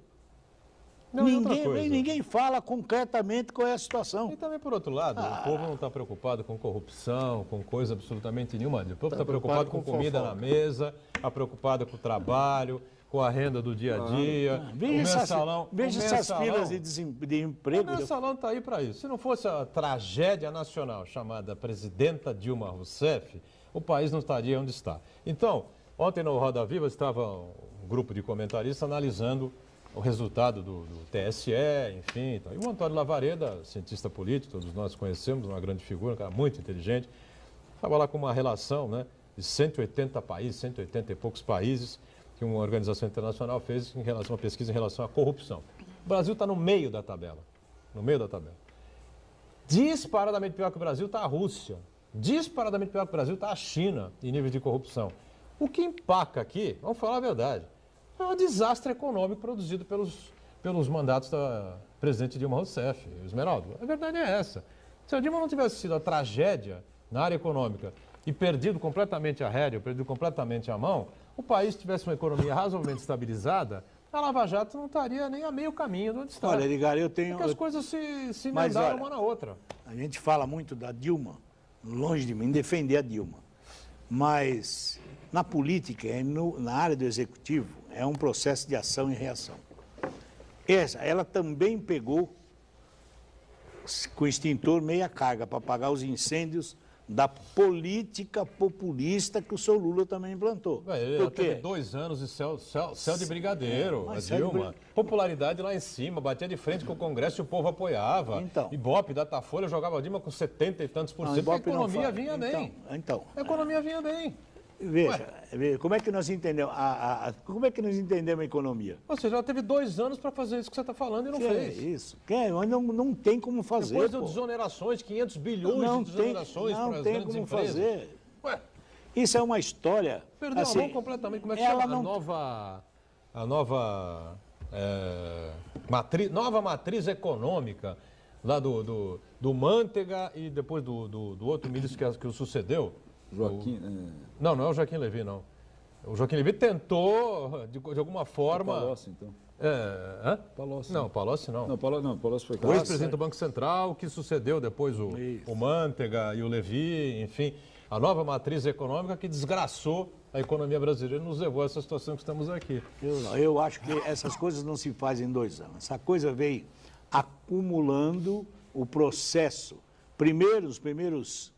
Não, ninguém fala concretamente qual é a situação. E também, por outro lado, o povo não está preocupado com corrupção, com coisa absolutamente nenhuma. O povo está preocupado com comida na mesa, está preocupado com o trabalho, com a renda do dia a dia. Veja essas filas de emprego. O mensalão está aí para isso. Se não fosse a tragédia nacional chamada presidenta Dilma Rousseff, o país não estaria onde está. Então, ontem no Roda Viva estava um grupo de comentaristas analisando o resultado do TSE, enfim. Então. E o Antônio Lavareda, cientista político, todos nós conhecemos, uma grande figura, um cara muito inteligente, estava lá com uma relação, né, de 180 países, 180 e poucos países, que uma organização internacional fez em relação a uma pesquisa em relação à corrupção. O Brasil está no meio da tabela. No meio da tabela. Disparadamente pior que o Brasil está a Rússia. Disparadamente pior que o Brasil está a China em níveis de corrupção. O que empaca aqui, vamos falar a verdade, é um desastre econômico produzido pelos mandatos da presidente Dilma Rousseff, Esmeraldo. A verdade é essa. Se a Dilma não tivesse sido a tragédia na área econômica e perdido completamente a rédea, perdido completamente a mão, o país tivesse uma economia razoavelmente estabilizada, a Lava Jato não estaria nem a meio caminho de onde está. Olha, Edgar, eu tenho... Porque as coisas se emendaram uma na outra. A gente fala muito da Dilma, longe de mim defender a Dilma, mas na política, na área do executivo, é um processo de ação e reação. Ela também pegou com extintor meia carga para apagar os incêndios da política populista que o seu Lula também implantou. Ela teve 2 anos de céu de brigadeiro, a Dilma. Popularidade lá em cima, batia de frente com o Congresso e o povo apoiava. Então. Ibope, Datafolha, jogava a Dilma com 70 e tantos por cento. A economia vinha bem. A economia vinha bem. Veja, como é que nós entendemos como é que nós entendemos a economia? Ou seja, ela teve 2 anos para fazer isso que você está falando e não fez. Isso. Não tem como fazer. Depois de desonerações, 500 bilhões de desonerações para as grandes empresas. Não tem como fazer. Isso é uma história... Perdeu a mão completamente. Como é que chama? A nova matriz econômica lá do Mantega e depois do outro ministro que o sucedeu. Joaquim... Não é o Joaquim Levy, não. O Joaquim Levy tentou, de alguma forma... Palocci, então. Palocci. Não, Palocci não. Não, Palocci foi... O ex-presidente do Banco Central, que sucedeu depois o Mantega e o Levy, enfim. A nova matriz econômica que desgraçou a economia brasileira e nos levou a essa situação que estamos aqui. Eu acho que essas coisas não se fazem em 2 anos. Essa coisa veio acumulando o processo. Os primeiros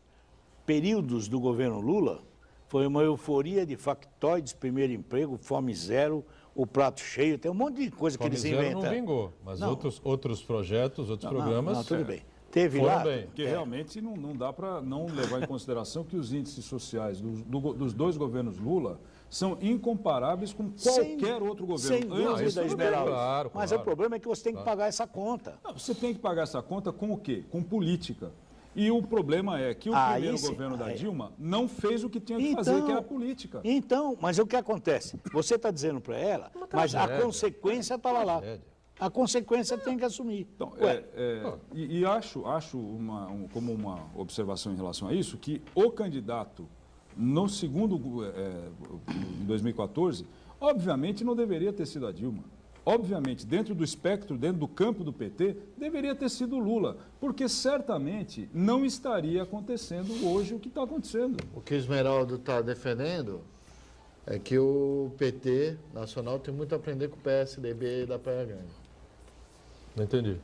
períodos do governo Lula foi uma euforia de factoides, primeiro emprego, fome zero, o prato cheio, tem um monte de coisa que eles inventam. Não vingou, mas outros projetos, outros programas... Não, tudo bem. Teve lá... Porque realmente não dá para não levar em consideração que os índices sociais dos 2 governos Lula são incomparáveis com qualquer outro governo. Sem dúvida, Esmeralda. Claro. Mas o problema é que você tem que pagar essa conta. Não, você tem que pagar essa conta com o quê? Com política. E o problema é que o primeiro governo da Dilma não fez o que tinha que fazer, que era a política. Então, mas o que acontece? Você está dizendo para ela, mas a consequência está lá. A consequência tem que assumir. Então, acho como uma observação em relação a isso, que o candidato no segundo, em 2014, obviamente não deveria ter sido a Dilma. Obviamente, dentro do espectro, dentro do campo do PT, deveria ter sido o Lula, porque certamente não estaria acontecendo hoje o que está acontecendo. O que o Esmeraldo está defendendo é que o PT nacional tem muito a aprender com o PSDB da Praia Grande. Não entendi.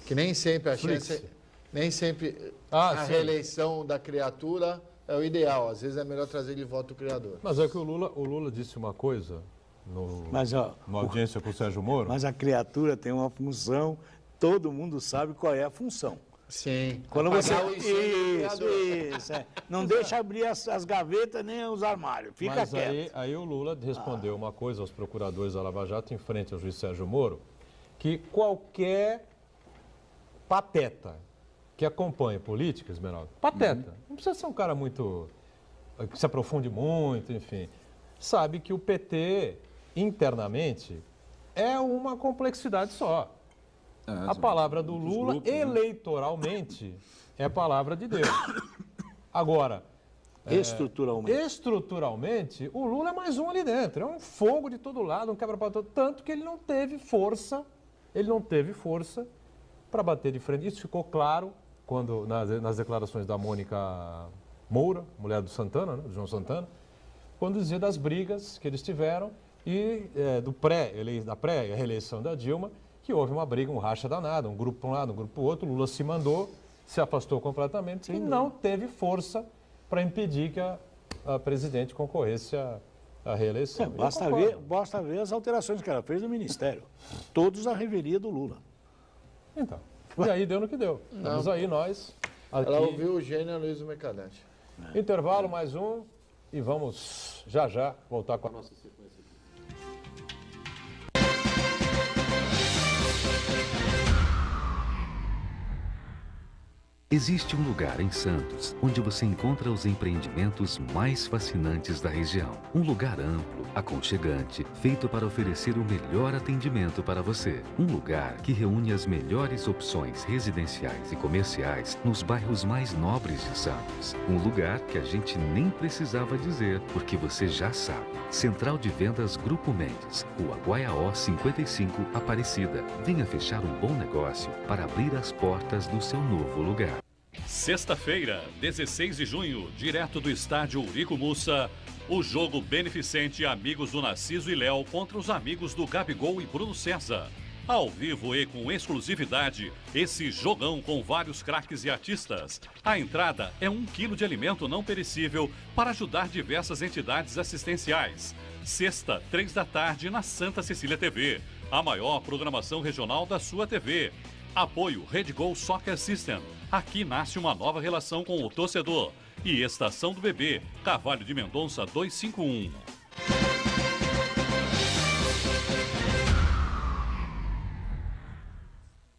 Que nem sempre a chance, nem sempre a reeleição da criatura é o ideal. Às vezes é melhor trazer de volta o criador. Mas é que o Lula disse uma coisa... numa audiência com o Sérgio Moro. Mas a criatura tem uma função, todo mundo sabe qual é a função. Sim. Quando você... Isso. Não deixa abrir as gavetas nem os armários, fica quieto. Aí o Lula respondeu uma coisa aos procuradores da Lava Jato em frente ao juiz Sérgio Moro, que qualquer pateta que acompanhe política, Esmeralda, pateta, não precisa ser um cara muito... que se aprofunde muito, enfim, sabe que o PT... internamente, é uma complexidade só. A palavra do Lula, eleitoralmente, é a palavra de Deus. Agora, estruturalmente, o Lula é mais um ali dentro. É um fogo de todo lado, um quebra-pau todo. Tanto que ele não teve força para bater de frente. Isso ficou claro quando nas declarações da Mônica Moura, mulher do Santana, né, do João Santana, quando dizia das brigas que eles tiveram e da pré-reeleição da Dilma, que houve uma briga, um racha danado, um grupo para um lado, um grupo para o outro, Lula se mandou, se afastou completamente e não teve força para impedir que a presidente concorresse à reeleição. Basta ver as alterações que ela fez no Ministério. Todos a revelia do Lula. Então, e aí deu no que deu. Estamos aí nós... Aqui. Ela ouviu o gênio Luiz Mercadante. Intervalo, mais um. e vamos já voltar com a nossa sequência. Existe um lugar em Santos onde você encontra os empreendimentos mais fascinantes da região. Um lugar amplo, aconchegante, feito para oferecer o melhor atendimento para você. Um lugar que reúne as melhores opções residenciais e comerciais nos bairros mais nobres de Santos. Um lugar que a gente nem precisava dizer, porque você já sabe. Central de Vendas Grupo Mendes, Rua Guaiaó 55, Aparecida. Venha fechar um bom negócio para abrir as portas do seu novo lugar. Sexta-feira, 16 de junho, direto do estádio Eurico Mussa, o jogo beneficente Amigos do Narciso e Léo contra os amigos do Gabigol e Bruno César. Ao vivo e com exclusividade, esse jogão com vários craques e artistas. A entrada é 1 quilo de alimento não perecível para ajudar diversas entidades assistenciais. Sexta, 3 da tarde, na Santa Cecília TV. A maior programação regional da sua TV. Apoio Rede Gol Soccer System. Aqui nasce uma nova relação com o torcedor. E Estação do Bebê, Carvalho de Mendonça 251.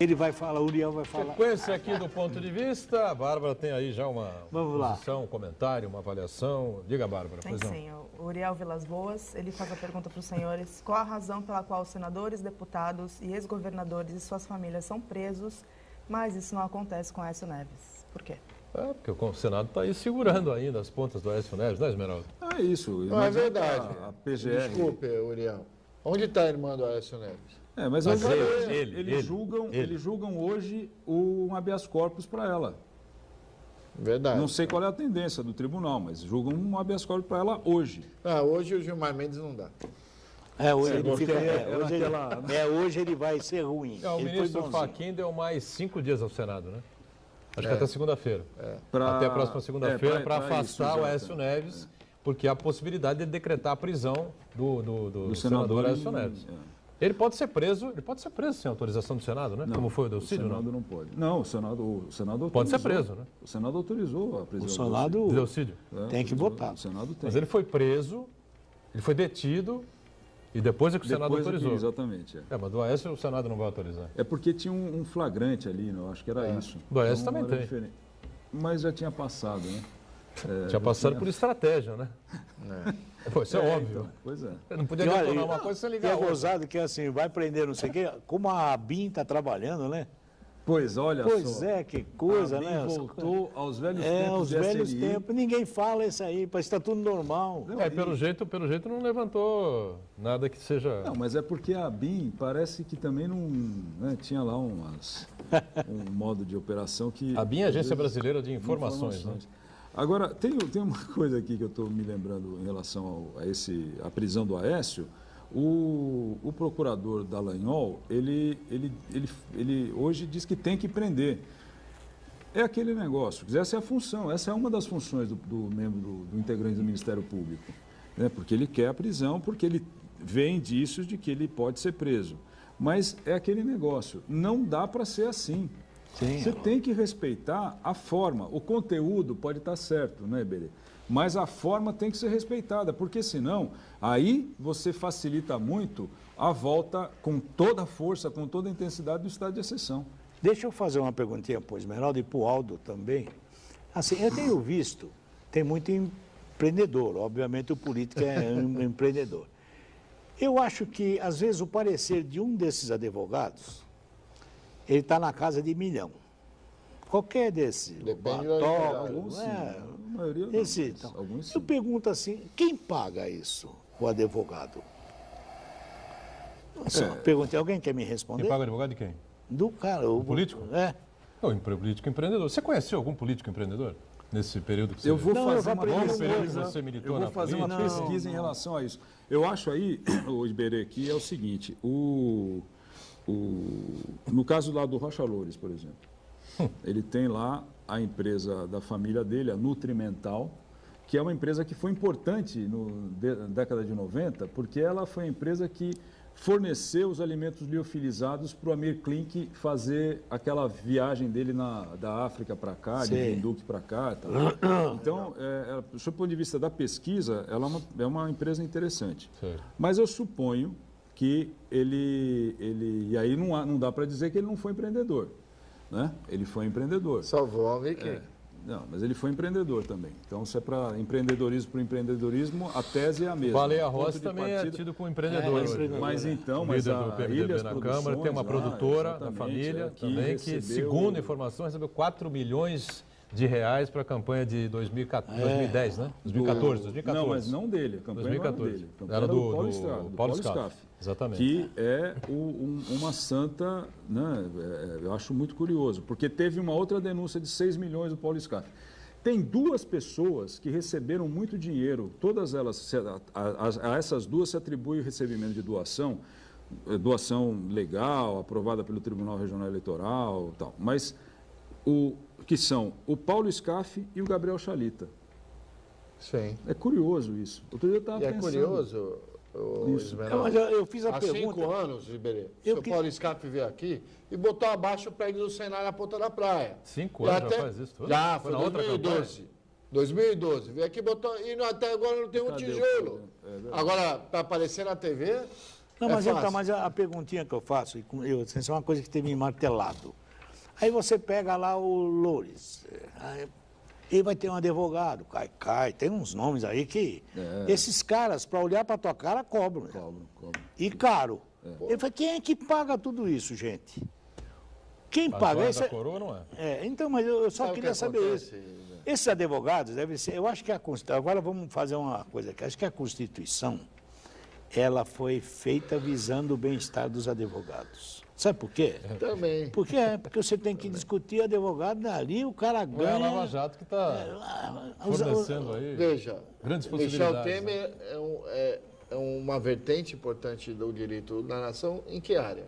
Ele vai falar, o Uriel vai falar. Sequência aqui do ponto de vista. A Bárbara tem aí já uma Vamos lá. posição, um comentário, uma avaliação. Diga, Bárbara. Tem sim. O Uriel Vilas Boas, ele faz a pergunta para os senhores. Qual a razão pela qual os senadores, deputados e ex-governadores e suas famílias são presos, mas isso não acontece com Aécio Neves? Por quê? Porque o Senado está aí segurando ainda as pontas do Aécio Neves, né, Esmeralda? É isso. Não é verdade. A PGR... Desculpe, Uriel. Onde está a irmã do Aécio Neves? Mas eles ele. julgam hoje um habeas corpus para ela. Verdade. Não sei qual é a tendência do tribunal, mas julgam um habeas corpus para ela hoje. Hoje o Gilmar Mendes não dá. Hoje ele porque fica, hoje ele vai ser ruim. O Ele ministro foi bonzinho. Fachin deu mais 5 dias ao Senado, né? Acho que até segunda-feira. Pra- Até a próxima segunda-feira para pra afastar isso, o Aécio Neves, porque há a possibilidade de decretar a prisão do senador Aécio Neves. Ele pode ser preso sem autorização do Senado, né? Não, Como foi o o Delcídio, Senado não pode. Não, o Senado autorizou. Pode ser preso, né? O Senado autorizou a prisão. O Senado Delcídio. tem que votar. O Senado tem. Mas ele foi preso, ele foi detido e depois é que o Senado Depois autorizou. exatamente. Mas do Aécio o Senado não vai autorizar. É porque tinha um flagrante ali, eu acho que era isso. Do Aécio Então, também era tem. diferente. Mas já tinha passado, né? Tinha passado por estratégia, né? Pô, isso é óbvio. Então, pois é. Eu não podia E olha, detonar uma coisa sem E ligar é a outra. gozado que assim, vai prender não sei o quê. Como a BIM está trabalhando, né? Pois, olha Pois só. é, que coisa, A BIM né? voltou aos velhos É, tempos os de velhos SNI. tempos. Ninguém fala isso aí, parece que está tudo normal. Pelo jeito não levantou nada que seja... Não, mas é porque a BIM parece que também não... né, tinha lá um modo de operação que... A BIM é a às Agência vezes, Brasileira de Informações, né? Agora, tem uma coisa aqui que eu estou me lembrando em relação a prisão do Aécio. O procurador Dallagnol, ele hoje diz que tem que prender. É aquele negócio, essa é a função, essa é uma das funções do membro, do integrante do Ministério Público. Né? Porque ele quer a prisão, porque ele vê indícios de que ele pode ser preso. Mas é aquele negócio, não dá para ser assim. Sim, Você tem que respeitar a forma. O conteúdo pode estar certo, né, Iberê? Mas a forma tem que ser respeitada, porque senão, aí você facilita muito a volta com toda a força, com toda a intensidade do estado de exceção. Deixa eu fazer uma perguntinha para o Esmeralda e para o Aldo também. Assim, eu tenho visto, tem muito empreendedor, obviamente o político é um empreendedor. Eu acho que, às vezes, o parecer de um desses advogados, ele está na casa de 1 milhão. Qualquer desse. Depende o da Bartol, advogado. Alguns sim, a maioria não, esse, mas então. alguns sim. Eu pergunto assim, quem paga isso? O advogado. Só perguntei, alguém quer me responder? Quem paga o advogado de quem? Do cara. O político? É. O político empreendedor. Você conheceu algum político empreendedor nesse período que você... Eu vou Não, eu fazer uma aprendi Longo período que pesquisa, você militou eu vou na fazer uma política? pesquisa em relação a isso. Eu acho aí, o Iberê, aqui é o seguinte, no caso lá do Rocha Loures, por exemplo, ele tem lá a empresa da família dele, a Nutrimental, que é uma empresa que foi importante na década de 90, porque ela foi a empresa que forneceu os alimentos liofilizados para o Amir Klink fazer aquela viagem dele da África para cá, de Windhoek para cá. Tá? Então, do seu ponto de vista da pesquisa, ela é uma empresa interessante. Sim. Mas eu suponho que e aí não dá para dizer que ele não foi empreendedor. Né? Ele foi empreendedor. Salvou o Amir Klink. Não, mas ele foi empreendedor também. Então, se é para empreendedorismo, a tese é a mesma. Baleia Rossi também é tido como empreendedor. Mas então, mas a PMDB na Câmara tem uma produtora da família também que, segundo informações, recebeu 4 milhões de reais para a campanha de 2010, né? 2014. Não, mas não dele. A campanha 2014. Dele. A campanha era do Paulo Scaff. Exatamente. Que é uma santa, né? Eu acho muito curioso, porque teve uma outra denúncia de 6 milhões do Paulo Scaff. Tem 2 pessoas que receberam muito dinheiro, todas elas, a essas 2 se atribui o recebimento de doação legal, aprovada pelo Tribunal Regional Eleitoral e tal, mas que são o Paulo Scaff e o Gabriel Chalita. Sim. É curioso isso. Outro dia eu estava pensando. É curioso, mas eu fiz a há pergunta. 5 anos, Iberê, o Paulo Scaff veio aqui e botou abaixo o prédio do Senai na ponta da praia. 5 anos já faz isso tudo? Já, foi em 2012. 2012. Veio aqui e botou, e até agora não tem um tijolo. Agora, para aparecer na TV, não, mas a perguntinha que eu faço, isso é uma coisa que tem me martelado. Aí você pega lá o Loures, e vai ter um advogado, tem uns nomes aí que... Esses caras, para olhar para a tua cara, cobram. Cobram. E caro. Ele fala, quem é que paga tudo isso, gente? Quem paga? Esse coroa não é. Então, mas eu só queria saber isso. Esses advogados devem ser... Eu acho que a Constituição... Agora vamos fazer uma coisa aqui. Acho que a Constituição, ela foi feita visando o bem-estar dos advogados. Sabe por quê? Também. Porque você tem que discutir advogado ali, o cara ganha... É a Lava Jato que está fornecendo aí grandes possibilidades. Michel Temer é uma vertente importante do direito da nação em que área?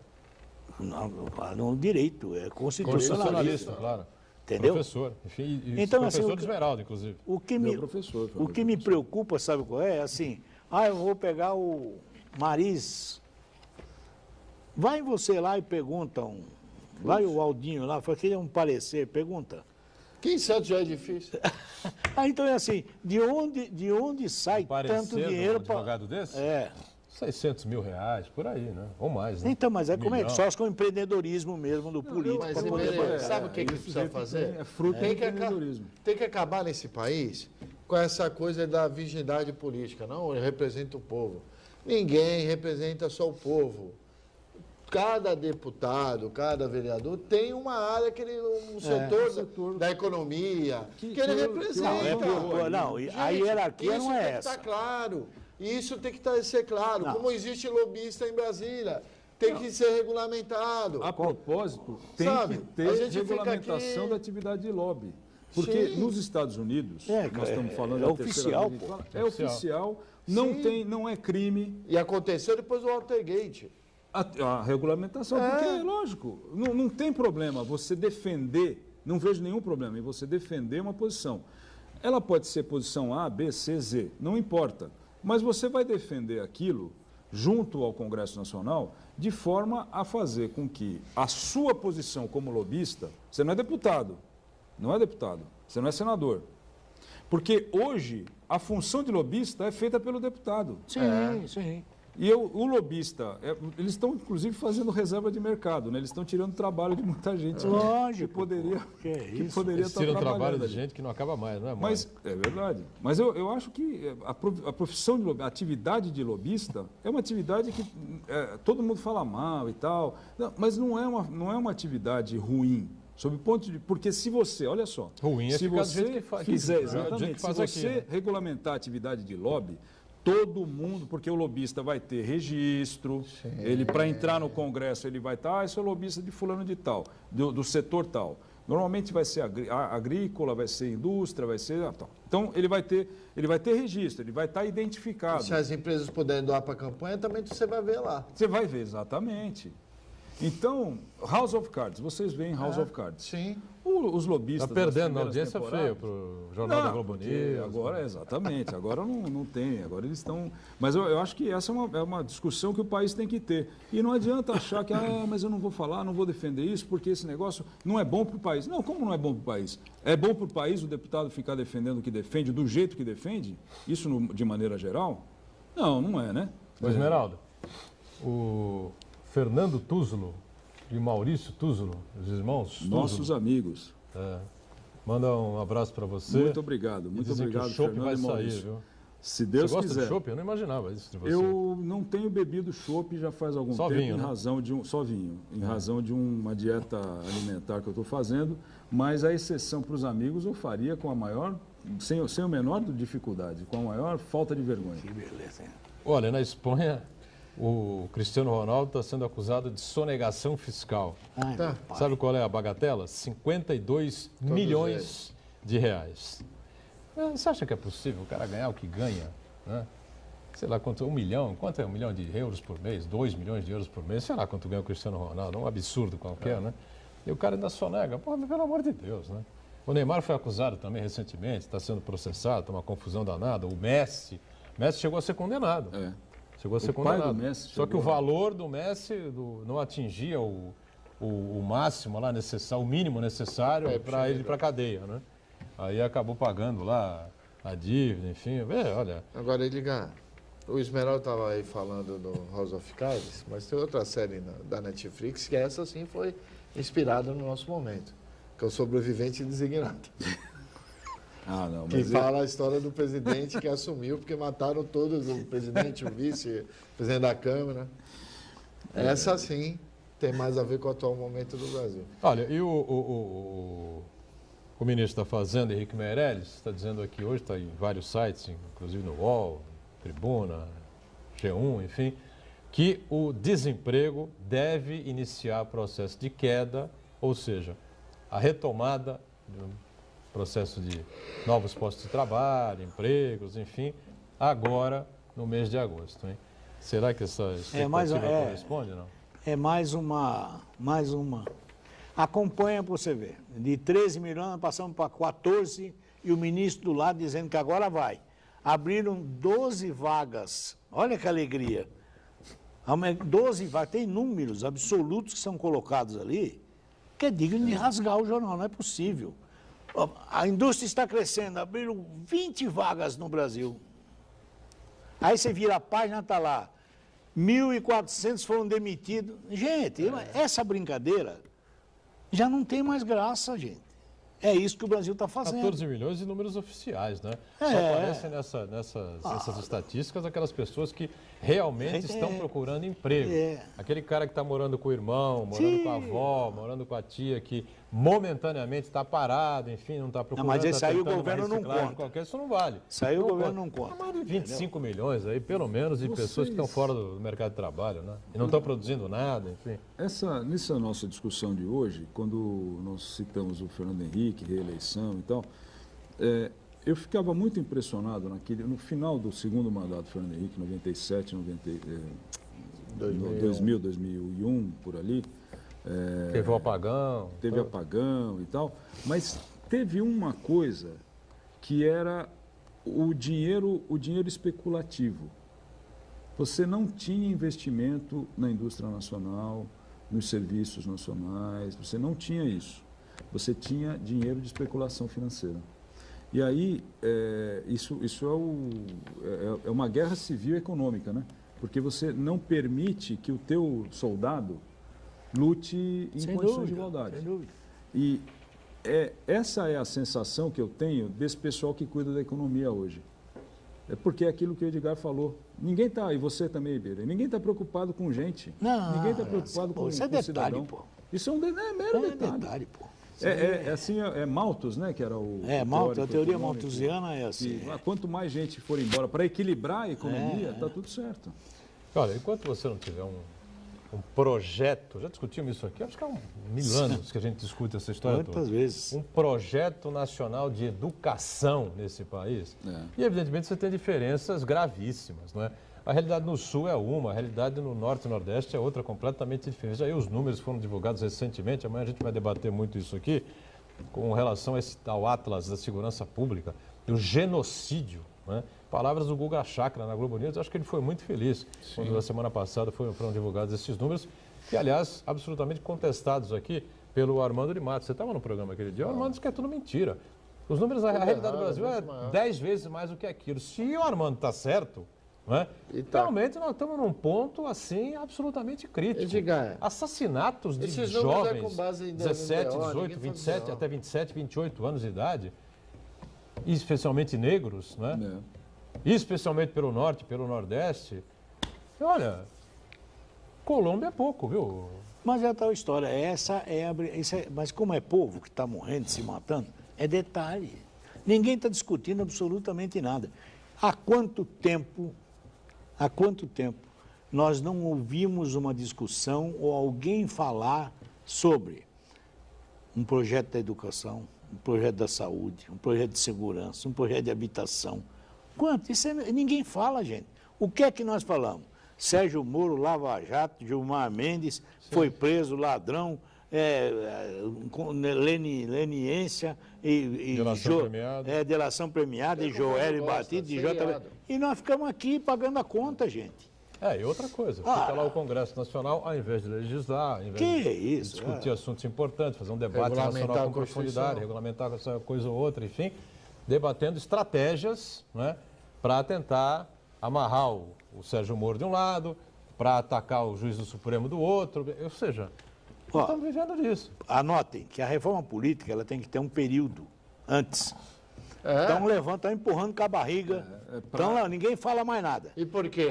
No direito, é constitucionalista. Claro. Entendeu? Professor. Enfim, então, professor do Esmeralda, inclusive. O que me preocupa, sabe qual é? Assim, eu vou pegar o Maris... Vai você lá e pergunta, vai o Aldinho lá, fala que ele é um parecer, pergunta. Aqui em Santos já é difícil. Então é assim, de onde sai tanto dinheiro para... Um advogado desse? 600 mil reais, por aí, né? Ou mais, né? Então, mas como é que só com o empreendedorismo mesmo do político? Mas sabe o que precisa fazer? É fruto do empreendedorismo. Tem que acabar nesse país com essa coisa da virgindade política. Não, eu represento o povo. Ninguém representa só o povo. Cada deputado, cada vereador tem uma área que ele, setor da economia que ele representa. A hierarquia não é essa. Isso tem que estar claro. Isso tem que ser claro. Não. Como existe lobista em Brasília, tem que ser regulamentado. A propósito, tem que ter regulamentação da atividade de lobby. Porque nos Estados Unidos, nós estamos falando da oficial, oficial, não é crime. E aconteceu depois do Watergate. A regulamentação, porque é lógico, não tem problema você defender, não vejo nenhum problema em você defender uma posição. Ela pode ser posição A, B, C, Z, não importa. Mas você vai defender aquilo junto ao Congresso Nacional de forma a fazer com que a sua posição como lobista, você não é deputado, você não é senador. Porque hoje a função de lobista é feita pelo deputado. Sim. E o lobista, eles estão inclusive fazendo reserva de mercado, né? Eles estão tirando trabalho de muita gente. Lógico. Que poderia eles estar tiram trabalhando. trabalho de gente que não acaba mais, não é? Mas é verdade. Mas eu acho que a profissão de a atividade de lobista é uma atividade que todo mundo fala mal e tal, mas não é uma atividade ruim. Sob o ponto de... Porque se você, olha só... Ruim é se você fizer, exatamente, se você regulamentar a atividade de lobby, todo mundo, porque o lobista vai ter registro, ele para entrar no Congresso ele vai estar, esse é o lobista de fulano de tal, do setor tal. Normalmente vai ser agrícola, vai ser indústria, vai ser tal. Então ele vai ter registro, ele vai estar identificado. Se as empresas puderem doar para a campanha, também você vai ver lá. Você vai ver, exatamente. Então, House of Cards, vocês veem House of Cards. Sim. Os lobistas... Está perdendo na audiência feia para o Jornal da Globo News. Agora, exatamente, agora não tem, agora eles estão... Mas eu acho que essa é uma discussão que o país tem que ter. E não adianta achar que, mas eu não vou falar, não vou defender isso, porque esse negócio não é bom para o país. Não, como não é bom para o país? É bom para o país o deputado ficar defendendo o que defende, do jeito que defende? Isso de maneira geral? Não é, né? Ô, Esmeralda, o Fernando Túzulo e Maurício Túzulo, os irmãos Túzulo, nossos amigos. Manda um abraço para você. Muito obrigado, muito obrigado, Fernando vai e Maurício. Sair, viu? Se Deus você gosta quiser. de chopp? Eu não imaginava isso de você. Eu não tenho bebido chopp já faz algum tempo, vinho, em razão de só vinho, em razão de uma dieta alimentar que eu estou fazendo, mas a exceção para os amigos eu faria com a maior, sem o menor dificuldade, com a maior falta de vergonha. Que beleza, hein? Olha, na Espanha, o Cristiano Ronaldo está sendo acusado de sonegação fiscal. Sabe qual é a bagatela? 52 milhões de reais. Você acha que é possível o cara ganhar o que ganha? Né? Sei lá, quanto é 1 milhão? Quanto é 1 milhão de euros por mês? 2 milhões de euros por mês? Sei lá quanto ganha o Cristiano Ronaldo. É um absurdo qualquer, né? E o cara ainda sonega. Pô, pelo amor de Deus, né? O Neymar foi acusado também recentemente, está sendo processado, está uma confusão danada. O Messi chegou a ser condenado. Chegou a ser condenado. Só que o valor do Messi não atingia o máximo lá necessário, o mínimo necessário para ele ir para a cadeia, né? Aí acabou pagando lá a dívida, enfim. Olha. Agora, o Esmeralda estava aí falando do House of Cards, mas tem outra série da Netflix que essa sim foi inspirada no nosso momento, que é o Sobrevivente Designado. Não, que fala a história do presidente que assumiu, porque mataram todos, o presidente, o vice, o presidente da Câmara. Essa sim tem mais a ver com o atual momento do Brasil. Olha, e o ministro da Fazenda, Henrique Meirelles, está dizendo aqui hoje, está em vários sites, inclusive no UOL, Tribuna, G1, enfim, que o desemprego deve iniciar processo de queda, ou seja, a retomada do processo de novos postos de trabalho, empregos, enfim, agora no mês de agosto. Hein? Será que essa expectativa corresponde, não? É mais uma. Acompanha para você ver. De 13 milhões, passamos para 14 e o ministro do lado dizendo que agora vai. Abriram 12 vagas. Olha que alegria. 12 vagas. Tem números absolutos que são colocados ali que é digno de rasgar o jornal. Não é possível. A indústria está crescendo. Abriram 20 vagas no Brasil. Aí você vira a página, está lá. 1.400 foram demitidos. Gente, essa brincadeira já não tem mais graça, gente. É isso que o Brasil está fazendo. 14 milhões de números oficiais, né? Só aparecem nessas estatísticas aquelas pessoas que realmente estão procurando emprego. Aquele cara que está morando com o irmão, morando com a avó, morando com a tia, que momentaneamente está parado, enfim, não está procurando. Mas esse aí o governo não conta. Isso não vale. Isso aí o governo não conta. Há mais de 25 milhões aí, pelo menos, de pessoas que estão fora do mercado de trabalho, né? E não estão produzindo nada, enfim. Nessa nossa discussão de hoje, quando nós citamos o Fernando Henrique, reeleição e tal, eu ficava muito impressionado no final do segundo mandato do Fernando Henrique, 97, 2000, 2001, por ali. Teve o apagão. Teve apagão e tal, mas teve uma coisa que era o dinheiro especulativo. Você não tinha investimento na indústria nacional, nos serviços nacionais, você não tinha isso. Você tinha dinheiro de especulação financeira. E aí, isso é uma guerra civil econômica, né? Porque você não permite que o teu soldado lute em condições de igualdade. Sem dúvida. E essa é a sensação que eu tenho desse pessoal que cuida da economia hoje. É porque é aquilo que o Edgar falou. Ninguém está, e você também, Ibeira, ninguém está preocupado com gente. Ninguém está preocupado com detalhe, cidadão. Pô. Isso é um mero detalhe. Pô. É Malthus, né, que era o Malthus, a teoria malthusiana é assim. Quanto mais gente for embora para equilibrar a economia, está tudo certo. Olha, enquanto você não tiver um projeto, já discutimos isso aqui, acho que há 1000 anos que a gente discute essa história toda. Quantas vezes? Um projeto nacional de educação nesse país. E, evidentemente, você tem diferenças gravíssimas, não é? A realidade no Sul é uma, a realidade no Norte e Nordeste é outra, completamente diferente. Aí os números foram divulgados recentemente, amanhã a gente vai debater muito isso aqui, com relação ao Atlas da Segurança Pública, do genocídio, né? Palavras do Guga Chakra na Globo News, acho que ele foi muito feliz quando na semana passada foram divulgados esses números, que aliás, absolutamente contestados aqui pelo Armando de Matos. Você estava no programa aquele dia, o Armando disse que é tudo mentira. Os números, a realidade do Brasil é 10 vezes mais do que aquilo. Se o Armando está certo, né, realmente nós estamos num ponto assim absolutamente crítico. Assassinatos de jovens, 17, 18, 27, até 27, 28 anos de idade, especialmente negros, né? Especialmente pelo Norte, pelo Nordeste. E olha, Colômbia é pouco, viu? Mas é a tal história, mas como é povo que está morrendo, se matando, é detalhe. Ninguém está discutindo absolutamente nada. Há quanto tempo nós não ouvimos uma discussão ou alguém falar sobre um projeto da educação, um projeto da saúde, um projeto de segurança, um projeto de habitação? Quanto? Ninguém fala, gente. O que é que nós falamos? Sérgio Moro, Lava Jato, Gilmar Mendes, foi preso, ladrão, leniência e delação premiada, e Joel Batista, e JB. E nós ficamos aqui pagando a conta, gente. E outra coisa, fica lá o Congresso Nacional, ao invés de legislar, ao invés de discutir assuntos importantes, fazer um debate nacional com profundidade, regulamentar essa coisa ou outra, enfim, debatendo estratégias, né, para tentar amarrar o Sérgio Moro de um lado, para atacar o juiz do Supremo do outro, ou seja, nós estamos vivendo disso. Anotem que a reforma política ela tem que ter um período antes. Estão empurrando com a barriga. Então, ninguém fala mais nada. E por quê?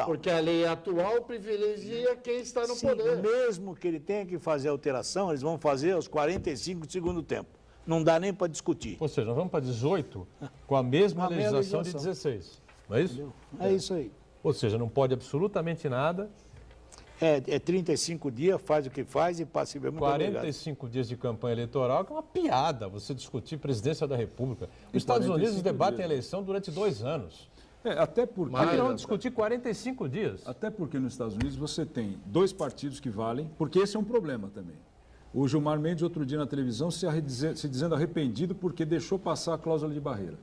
Porque a lei atual privilegia quem está no poder. Mesmo que ele tenha que fazer alteração, eles vão fazer aos 45 do segundo tempo. Não dá nem para discutir. Ou seja, nós vamos para 18 com a mesma legislação de 16. Não é isso? É isso aí. Ou seja, não pode absolutamente nada. É 35 dias, faz o que faz e passa muito 45 dias de campanha eleitoral, que é uma piada você discutir presidência da República. Os Estados Unidos debatem a eleição durante 2 anos. Até porque... Aqui não discutir 45 dias. Até porque nos Estados Unidos você tem 2 partidos que valem, porque esse é um problema também. O Gilmar Mendes, outro dia na televisão, se dizendo arrependido porque deixou passar a cláusula de barreira.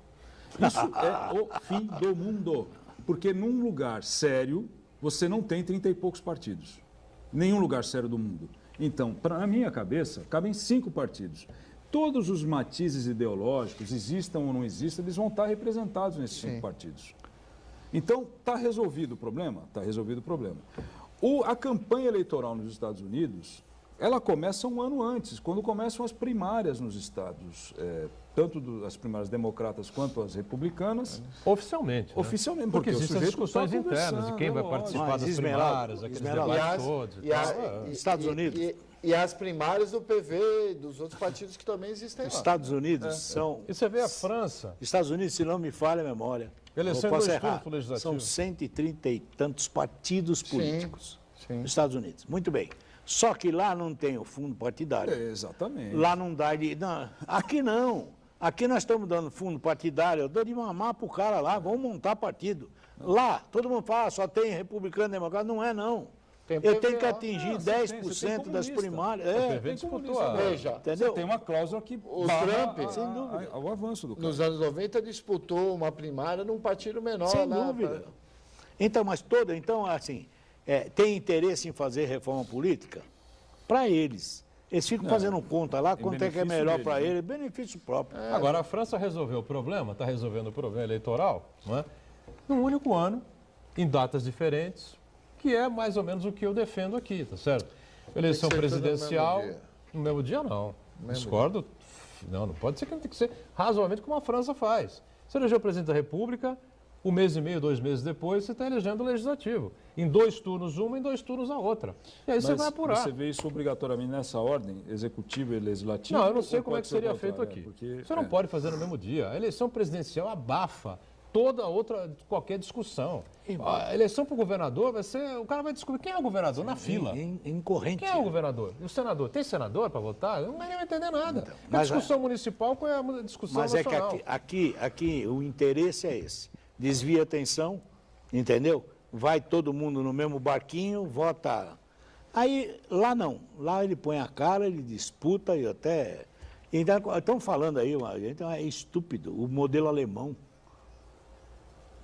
Isso é o fim do mundo. Porque num lugar sério, você não tem 30 e poucos partidos. Nenhum lugar sério do mundo. Então, na minha cabeça, cabem 5 partidos. Todos os matizes ideológicos, existam ou não existam, eles vão estar representados nesses 5 partidos. Então, está resolvido o problema? Está resolvido o problema. A campanha eleitoral nos Estados Unidos, ela começa um ano antes, quando começam as primárias nos estados, tanto as primárias democratas quanto as republicanas. Oficialmente. Oficialmente, porque existem discussões internas de quem vai participar das primárias, aqueles debates todos. Estados Unidos. E as primárias do PV, dos outros partidos que também existem lá. Estados Unidos são... E você vê a França. Estados Unidos, se não me falha a memória, eleição posso 2 errar, turnos pro legislativo. são 130 e tantos partidos políticos nos Estados Unidos. Muito bem. Só que lá não tem o fundo partidário. Exatamente. Lá não dá de... Não, aqui não. Aqui nós estamos dando fundo partidário. Eu dou de mamar pro cara lá, vamos montar partido. Lá, todo mundo fala, só tem republicano e democrata. Não é, não. Eu tenho que atingir 10% das primárias. Veja, entendeu? Você tem uma cláusula que o Trump, sem dúvida, o avanço do cara. Nos anos 90 disputou uma primária num partido menor. Sem dúvida. Então, assim, tem interesse em fazer reforma política? Para eles. Eles ficam fazendo conta lá, quanto é que é melhor para eles, benefício próprio. Agora, a França resolveu o problema, está resolvendo o problema eleitoral, não é? Num único ano, em datas diferentes, que é mais ou menos o que eu defendo aqui, tá certo? Eleição presidencial, no mesmo dia não. Discordo. Não pode ser que não tem que ser razoavelmente como a França faz. Você elegeu o presidente da República, 1 mês e meio, 2 meses depois, você está elegendo o legislativo. Em 2 turnos uma, em 2 turnos a outra. E aí você vai apurar. Você vê isso obrigatoriamente nessa ordem, executivo e legislativo? Não, eu não sei como é que seria feito aqui. Você não pode fazer no mesmo dia. A eleição presidencial abafa qualquer discussão. A eleição para o governador vai ser... O cara vai descobrir quem é o governador na fila. Incorrente. Quem é o governador? E o senador? Tem senador para votar? Não vai entender nada. Então, a discussão municipal, qual é a discussão nacional? Mas é que aqui o interesse é esse. Desvia a atenção, entendeu? vai todo mundo no mesmo barquinho, vota. Aí, lá não. Lá ele põe a cara, ele disputa e até... Estão falando aí, então é estúpido, o modelo alemão.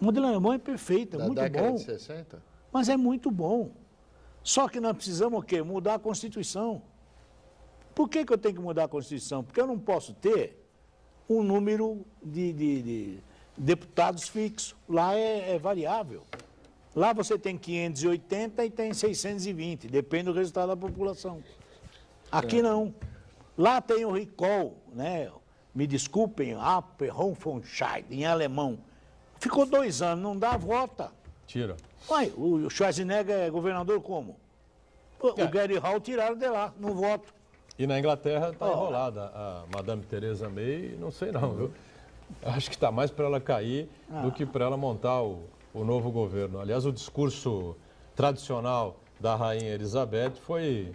O modelo alemão é perfeito, é muito bom. Da década de 60? Mas é muito bom. Só que nós precisamos o quê? Mudar a Constituição. Por que eu tenho que mudar a Constituição? Porque eu não posso ter um número de deputados fixo. Lá é variável. Lá você tem 580 e tem 620, depende do resultado da população. Aqui não. Lá tem o recall, né? Me desculpem, Abwehrungsentscheid, em alemão. Ficou 2 anos, não dá, vota. Tira. Ué, o Schwarzenegger é governador como? O Gary Hall tiraram de lá, não voto. E na Inglaterra está enrolada a Madame Theresa May, não sei não, viu? Acho que está mais para ela cair do que para ela montar o novo governo. Aliás, o discurso tradicional da Rainha Elizabeth foi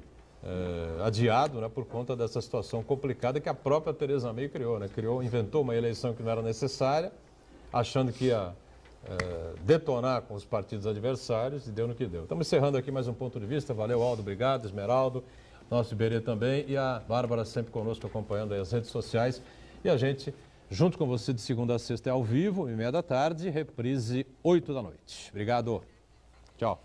adiado, né, por conta dessa situação complicada que a própria Theresa May criou, né? Inventou uma eleição que não era necessária, achando que ia detonar com os partidos adversários e deu no que deu. Estamos encerrando aqui mais um ponto de vista. Valeu, Aldo, obrigado, Esmeraldo, nosso Iberê também e a Bárbara sempre conosco acompanhando aí as redes sociais. E a gente, junto com você, de segunda a sexta é ao vivo, 1h30 da tarde, reprise 8 da noite. Obrigado. Tchau.